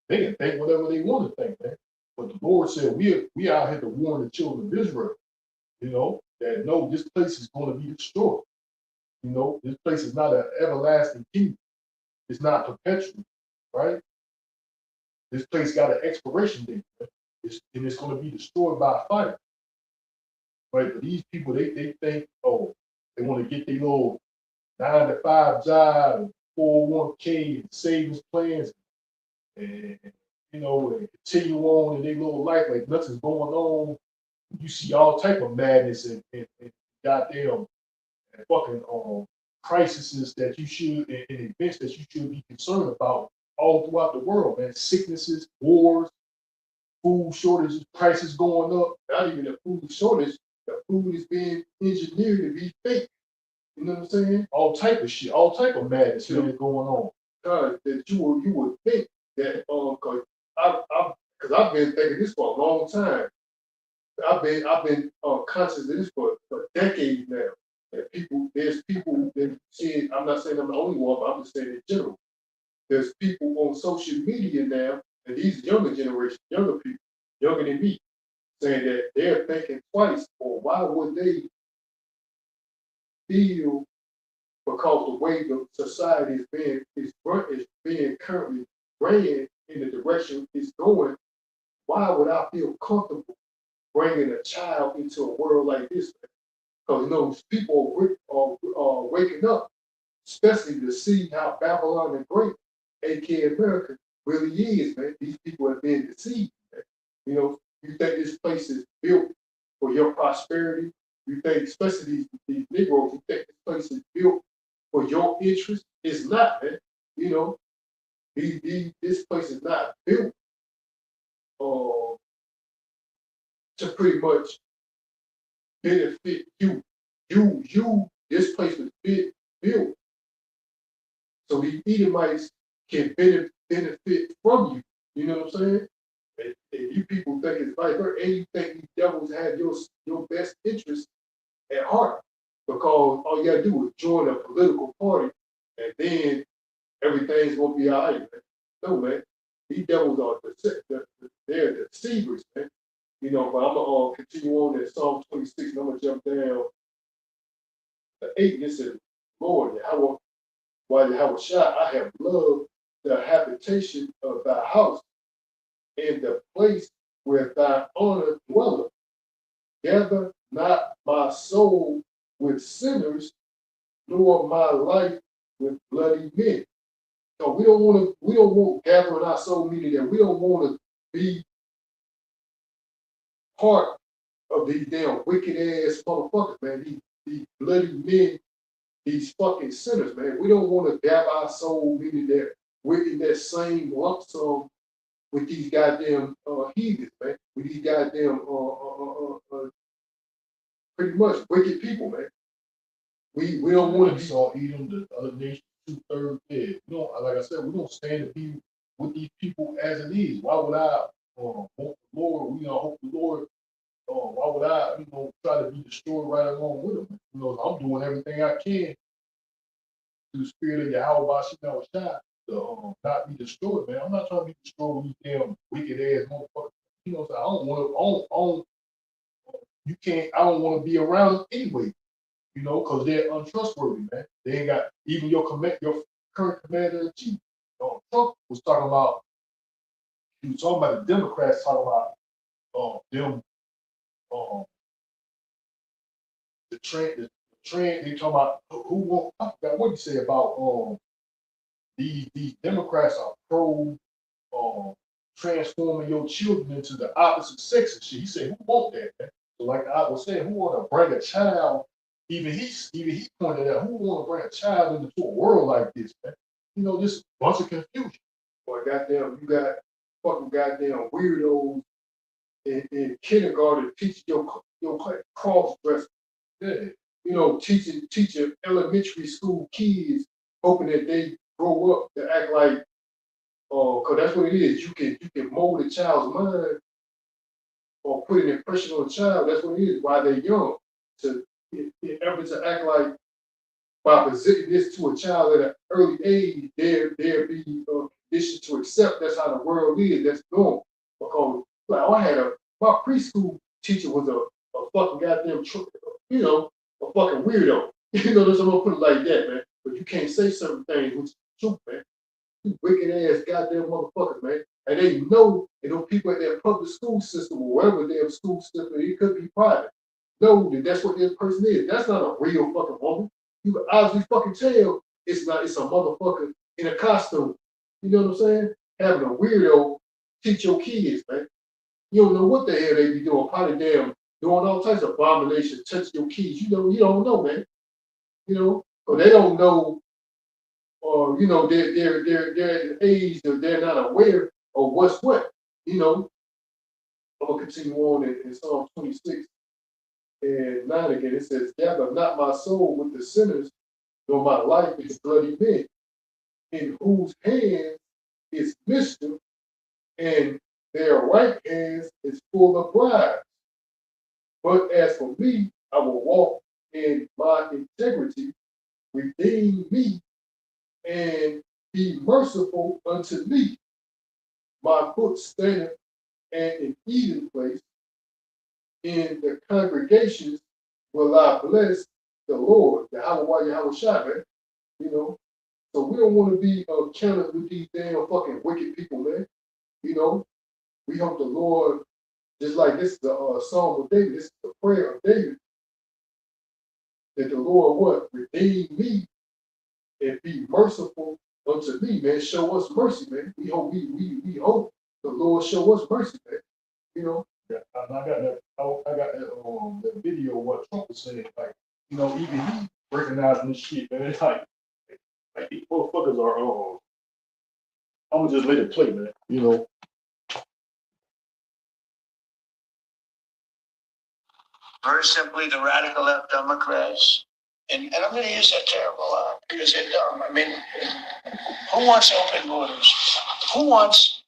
they can think whatever they want to think, man. But the Lord said, we out here to warn the children of Israel, you know, that no, this place is going to be destroyed. You know, this place is not an everlasting kingdom. It's not perpetual, right? This place got an expiration date, right? And it's going to be destroyed by fire. Right? But these people, they think, oh, they want to get their little 9-to-5 job, 401k, and savings plans, and you know, and continue on in their little life like nothing's going on. You see all type of madness and goddamn and fucking crises that you should and events that you should be concerned about all throughout the world, man. Sicknesses, wars, food shortages, prices going up. Not even the food shortage, the food is being engineered to be fake. You know what I'm saying? All type of shit, all type of madness going on. That you would think that because I've been thinking this for a long time. I've been conscious of this for decades now. That there's people that see. I'm not saying I'm the only one, but I'm just saying in general. There's people on social media now, and these younger generation, younger people, younger than me, saying that they're thinking twice, or why would they feel because the way the society is being currently ran in the direction it's going. Why would I feel comfortable bringing a child into a world like this? Because you know people are waking up, especially to see how Babylon the Great, aka America, really is, man. These people have been deceived, man. You know, you think this place is built for your prosperity. You think, especially these Negroes, you think this place is built for your interest. It's not, man. You know, this place is not built to pretty much benefit you. This place was built so the Edomites can benefit from you. You know what I'm saying? And you people think it's vice versa, and you think these devils have your best interest at heart because all you gotta do is join a political party and then everything's gonna be all right, man. No, man. These devils are they're deceivers, man. You know, but I'm gonna continue on in Psalm 26, and I'm gonna jump down to 8. And it says, Lord, why I have loved the habitation of thy house in the place where thy honor dwelleth. Gather not my soul with sinners, nor my life with bloody men. So we don't want gathering our soul, meaning that we don't want to be part of these damn wicked ass motherfuckers, man. These bloody men, these fucking sinners, man. We don't want to gather our soul, meaning that we're in that same lump sum with these goddamn heathens, man. With these goddamn pretty much wicked people, man. We don't want to be saw Edom, the other nation, 2/3 dead. You know, like I said, we don't stand to be with these people as it is. Why would I want the Lord? You know, hope the Lord. Why would I, try to be destroyed right along with them? You know, I'm doing everything I can through the spirit of Yahweh Bashim Shai to not be destroyed, man. I'm not trying to be destroyed with these damn wicked ass motherfuckers. You know, so I don't want to. You can't. I don't want to be around them anyway. You know, because they're untrustworthy, man. They ain't got even your current commander in chief. Trump was talking about. He was talking about the Democrats talking about them. The trend. They talking about who won't. I forgot what he said about these Democrats are pro transforming your children into the opposite sex and shit. He said, who want that, man? So like I was saying, who want to bring a child? Even he pointed out, who want to bring a child into a world like this, man? You know, this bunch of confusion. Boy, goddamn, you got fucking goddamn weirdos in kindergarten teaching your cross dressing. Yeah. You know, teaching elementary school kids, hoping that they grow up to act like, because that's what it is. You can mold a child's mind or put an impression on a child. That's what it is while they're young. To ever to act like by presenting this to a child at an early age, they'll be conditioned to accept that's how the world is. That's normal. Because like my preschool teacher was a fucking goddamn a fucking weirdo. You know, that's I'm gonna put it like that, man. But you can't say certain things, which is true, man. You wicked ass goddamn motherfuckers, man. And they know, people at their public school system or whatever their school system, it could be private, know that that's what this person is. That's not a real fucking woman. You can obviously fucking tell it's a motherfucker in a costume. You know what I'm saying? Having a weirdo teach your kids, man. You don't know what the hell they be doing. Probably damn doing all types of abominations, touch your kids. You don't know, man. You know, or they don't know, or they're at an age that they're not aware of what's what. You know, I'm gonna continue on in Psalm 26 and 9 again. It says, "Gather not my soul with the sinners, nor my life with the bloody men, in whose hands is mischief, and their right hands is full of bribes. But as for me, I will walk in my integrity, redeem me, and be merciful unto me. My foot standeth at an eating place. In the congregations will I bless the Lord, the Yahweh Shai, man. You know, so we don't want to be counted with these damn fucking wicked people, man. You know, we hope the Lord, just like this is the Psalm of David, this is the prayer of David, that the Lord what? Redeem me and be merciful unto me, man. Show us mercy, man. We hope we hope the Lord show us mercy, man. You know. Yeah, I got that. I got that video of what Trump was saying. Like, even he recognizing this shit, man. It's like these motherfuckers are. I'm gonna just let it play, man. Very simply, the radical left Democrats, and I'm going to use that terrible word because they're dumb. I mean, who wants open borders? Who wants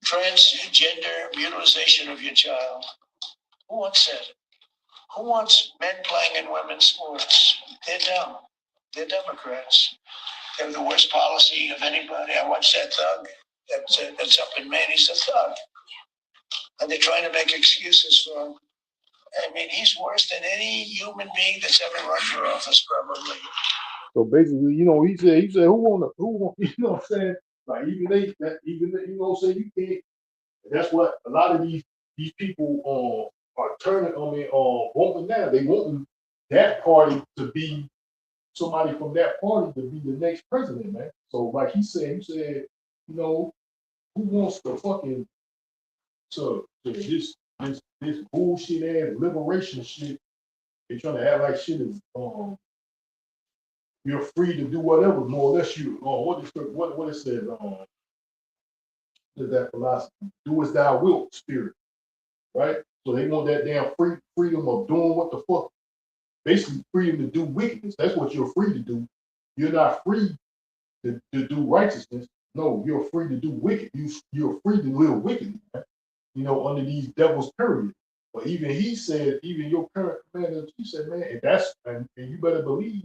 transgender mutilization of your child? Who wants that? Who wants men playing in women's sports? They're dumb. They're Democrats. They have the worst policy of anybody. I watched that thug that's up in Maine. He's a thug. And they're trying to make excuses for him. I mean, he's worse than any human being that's ever run for office, probably. So basically, he said, who want, you know what I'm saying? Like, even they, you know what I'm saying? You can't, That's what a lot of these people are turning on me wanting now. They want that party to be somebody from that party to be the next president, man. So like he said, you know, who wants to fucking to this bullshit ass liberation shit? They trying to act like shit is you're free to do whatever, more or less you what it says, is that philosophy, do as thou wilt spirit, right? So they want that damn freedom of doing what the fuck, basically freedom to do wickedness. That's what you're free to do. You're not free to do righteousness. No, you're free to do wicked. You're free to live wickedly, man. You know, under these devil's period. But even he said, even your current commander, he said, man, if that's and you better believe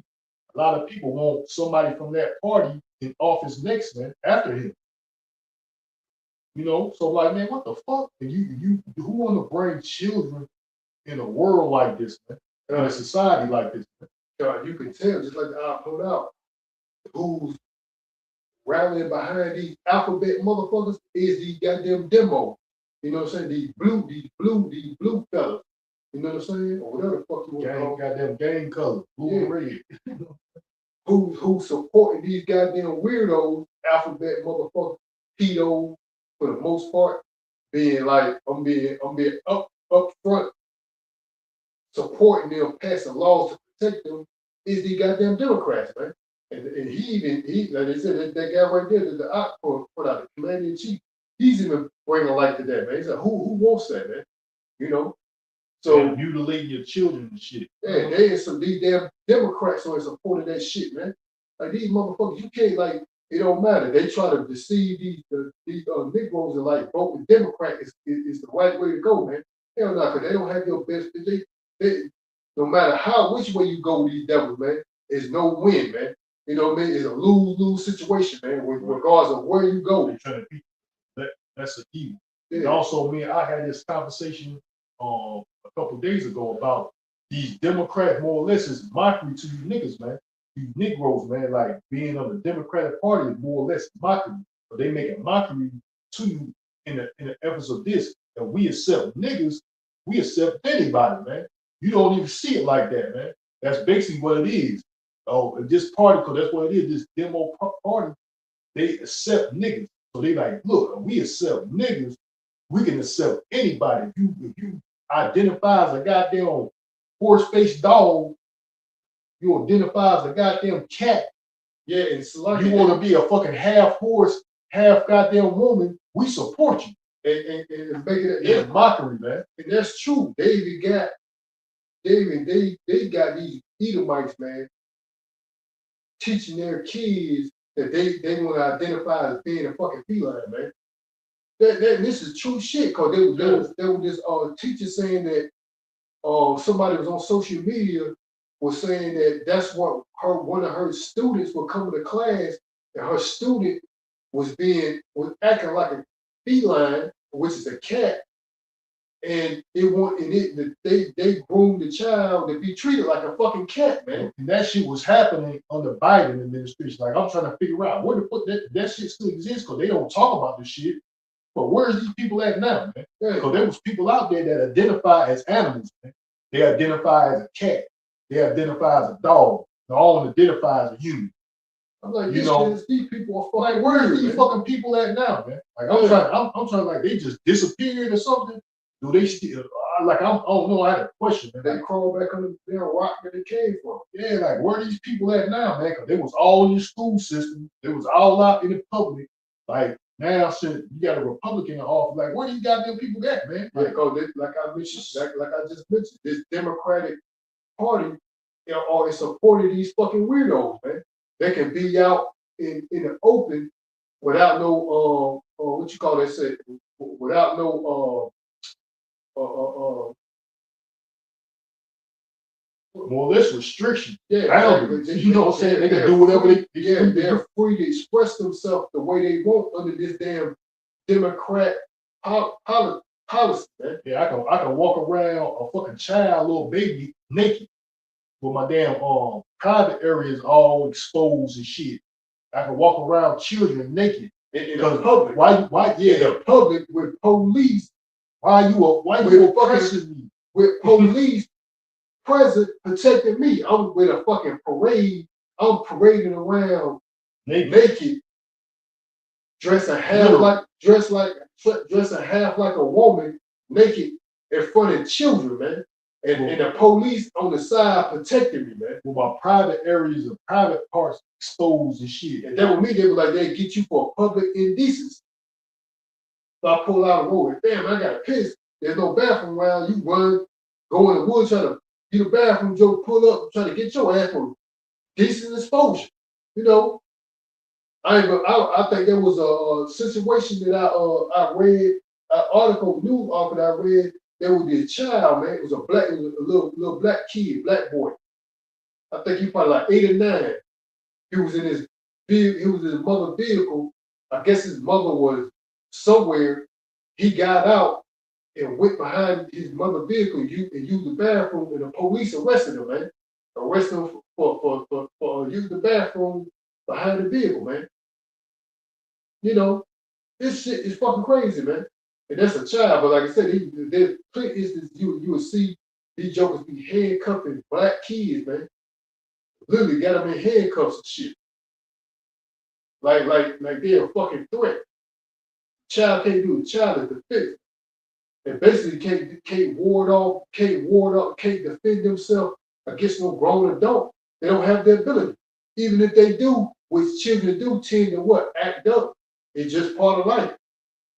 a lot of people want somebody from that party in office next, man, after him. You know, so like, man, what the fuck? And you who want to bring children in a world like this, man, in a society like this, man? You can tell, just like I put out, who's rallying behind these alphabet motherfuckers is these goddamn demo. You know what I'm saying? These blue fellas. You know what I'm saying? Or whatever the fuck you want to call them. Goddamn gang color, blue and red. Who's supporting these goddamn weirdos, alphabet motherfuckers, pedos, for the most part, being like, I'm being up front, supporting them, passing laws to protect them, is the goddamn Democrats, man. And he like they said, that guy right there, the op put out the commander in chief, he's even bringing light to that, man. He said, who wants that, man? You know? So mutilating your children and shit. Yeah, they is some these damn Democrats who are supporting that shit, man. Like these motherfuckers, you can't like, it don't matter. They try to deceive these Negroes and like vote with Democrat is the right way to go, man. Hell no, because they don't have your best. They no matter which way you go with these devils, man, it's no win, man. You know what I mean? It's a lose-lose situation, man, regardless of where you go. They're trying to beat that's an evil. Yeah. And also, me, I had this conversation a couple of days ago about these Democrats, more or less, is mockery to you niggas, man. You Negroes, man, like being on the Democratic Party is more or less mockery. But they make a mockery to you in the efforts of this. And we accept niggas, we accept anybody, man. You don't even see it like that, man. That's basically what it is. Oh, this party, because that's what it is, this demo party, they accept niggas. So they like, look, we accept niggas, we can accept anybody. If you identify as a goddamn horse-faced dog, you identify as a goddamn cat, yeah, and you want to be a fucking half horse, half goddamn woman, we support you. And make it a mockery, man. And that's true. They got these Edomites, man, teaching their kids that they want to identify as being a fucking feline, man. This is true shit, because there was this teacher saying that somebody was on social media was saying that that's what one of her students would come to class, and her student was acting like a feline, which is a cat, and they groomed the child to be treated like a fucking cat, man. And that shit was happening under Biden administration. Like, I'm trying to figure out where the fuck that shit still exists, because they don't talk about this shit. But where's these people at now, man? Because there was people out there that identify as animals, man. They identify as a cat. They identify as a dog. They all identify as a human. I'm like, these people are fucking. Like, where's these fucking people at now, man? Like, I'm trying, like, they just disappeared or something. Do they still? Like, I don't know. I had a question, man. They crawled back under the damn rock that they came from. Yeah, like, where are these people at now, man? Because they was all in the school system. They was all out in the public. Like, now, since you got a Republican off, like, where do you goddamn people at, man? Like, like I just mentioned, this Democratic Party, are supporting these fucking weirdos, man. They can be out in the open without no what you call that? Without no more or less restriction. Yeah, you know what I'm saying? They can do whatever they're free to express themselves the way they want under this damn Democrat policy, man. Yeah, I can walk around a fucking child, little baby, naked, with my damn private areas all exposed and shit. I can walk around children naked in the public. Why, Yeah, the public with police, why you oppressing me? with police present protecting me. I'm with a fucking parade. I'm parading around naked, dressing half like a woman, naked in front of children, man. And the police on the side protecting me, man. With my private areas and private parts exposed and shit. And that with me, they were like, they get you for public indecency. So I pull out a road, and damn, I got pissed. There's no bathroom around. You run, go in the woods, try to get a bathroom, Joe, pull up, try to get your ass for decent exposure. You know, I think there was a situation that I read, an article, news article that I read. There was this child, man. It was a little black kid, black boy. I think he probably like 8 or 9. He was in his mother's vehicle. I guess his mother was somewhere. He got out and went behind his mother's vehicle and used the bathroom, and the police arrested him, man. Arrested him for using the bathroom behind the vehicle, man. You know, this shit is fucking crazy, man. And that's a child, but like I said, there's plenty instances you will see these jokers be handcuffing black kids, man. Literally got them in handcuffs and shit. Like they're a fucking threat. Child can't do it. Child is defensive. And basically can't ward off, can't defend themselves against no grown adult. They don't have the ability. Even if they do, which children do tend to what? Act up. It's just part of life.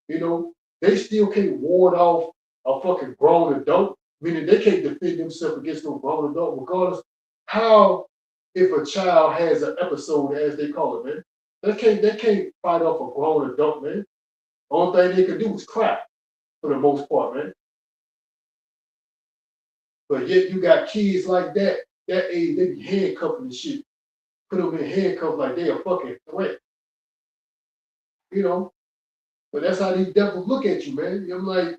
You know, they still can't ward off a fucking grown adult, meaning they can't defend themselves against no grown adult, regardless how, if a child has an episode, as they call it, man. They can't fight off a grown adult, man. Only thing they can do is cry, for the most part, man. But yet you got kids like that age, they be handcuffing and shit. Put them in handcuffs like they a fucking threat. You know? But that's how these devils look at you, man. I'm like,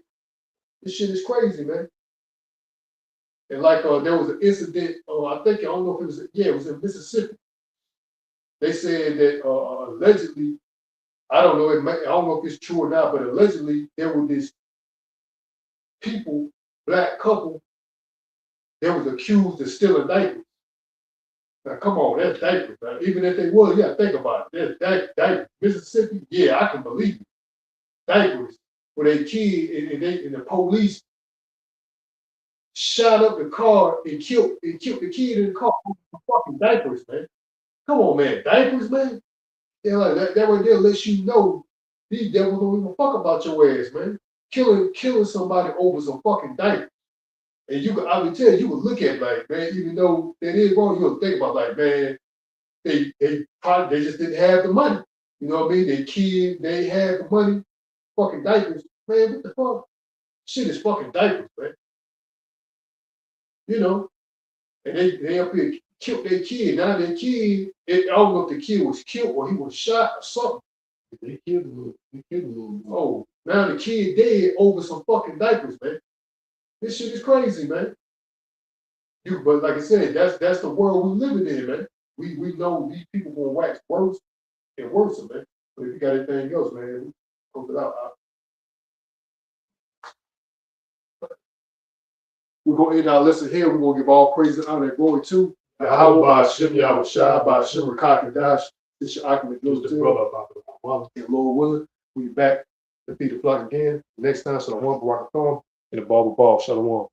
this shit is crazy, man. And like there was an incident, I don't know if it was in Mississippi. They said that allegedly, I don't know if it's true or not, but allegedly there were this black couple, that was accused of stealing diapers. Now come on, that's diapers, man. Even if they was, yeah, think about it. That's diapers. Mississippi, yeah, I can believe it. Diapers with a kid and the police shot up the car and killed the kid in the car with fucking diapers, man. Come on, man. Diapers, man. Yeah, like that right there lets you know these devils don't even fuck about your ass, man. Killing somebody over some fucking diapers. And I would tell you would look at like, man, even though that is wrong, you'll think about like, man, they just didn't have the money. You know what I mean? They had the money. Fucking diapers, man, what the fuck? Shit is fucking diapers, man. You know, and they up here killed their kid. Now their kid, I don't know if the kid was killed or he was shot or something. They killed a little. Oh, now the kid dead over some fucking diapers, man. This shit is crazy, man. But like I said, that's the world we living in, man. We know these people gonna wax worse and worse, man. But if you got anything else, man, close it out. We're going to end our lesson here. We're going to give all praise and honor and glory to Yahweh, Hashem, Yahweh Shai, Hashem, Rakak, Dash. This is your Akim, the brother about the Lord willing. We'll be back to feed the flock again. Next time, Shalom, Barak Thorn, and the Ball. Shalom.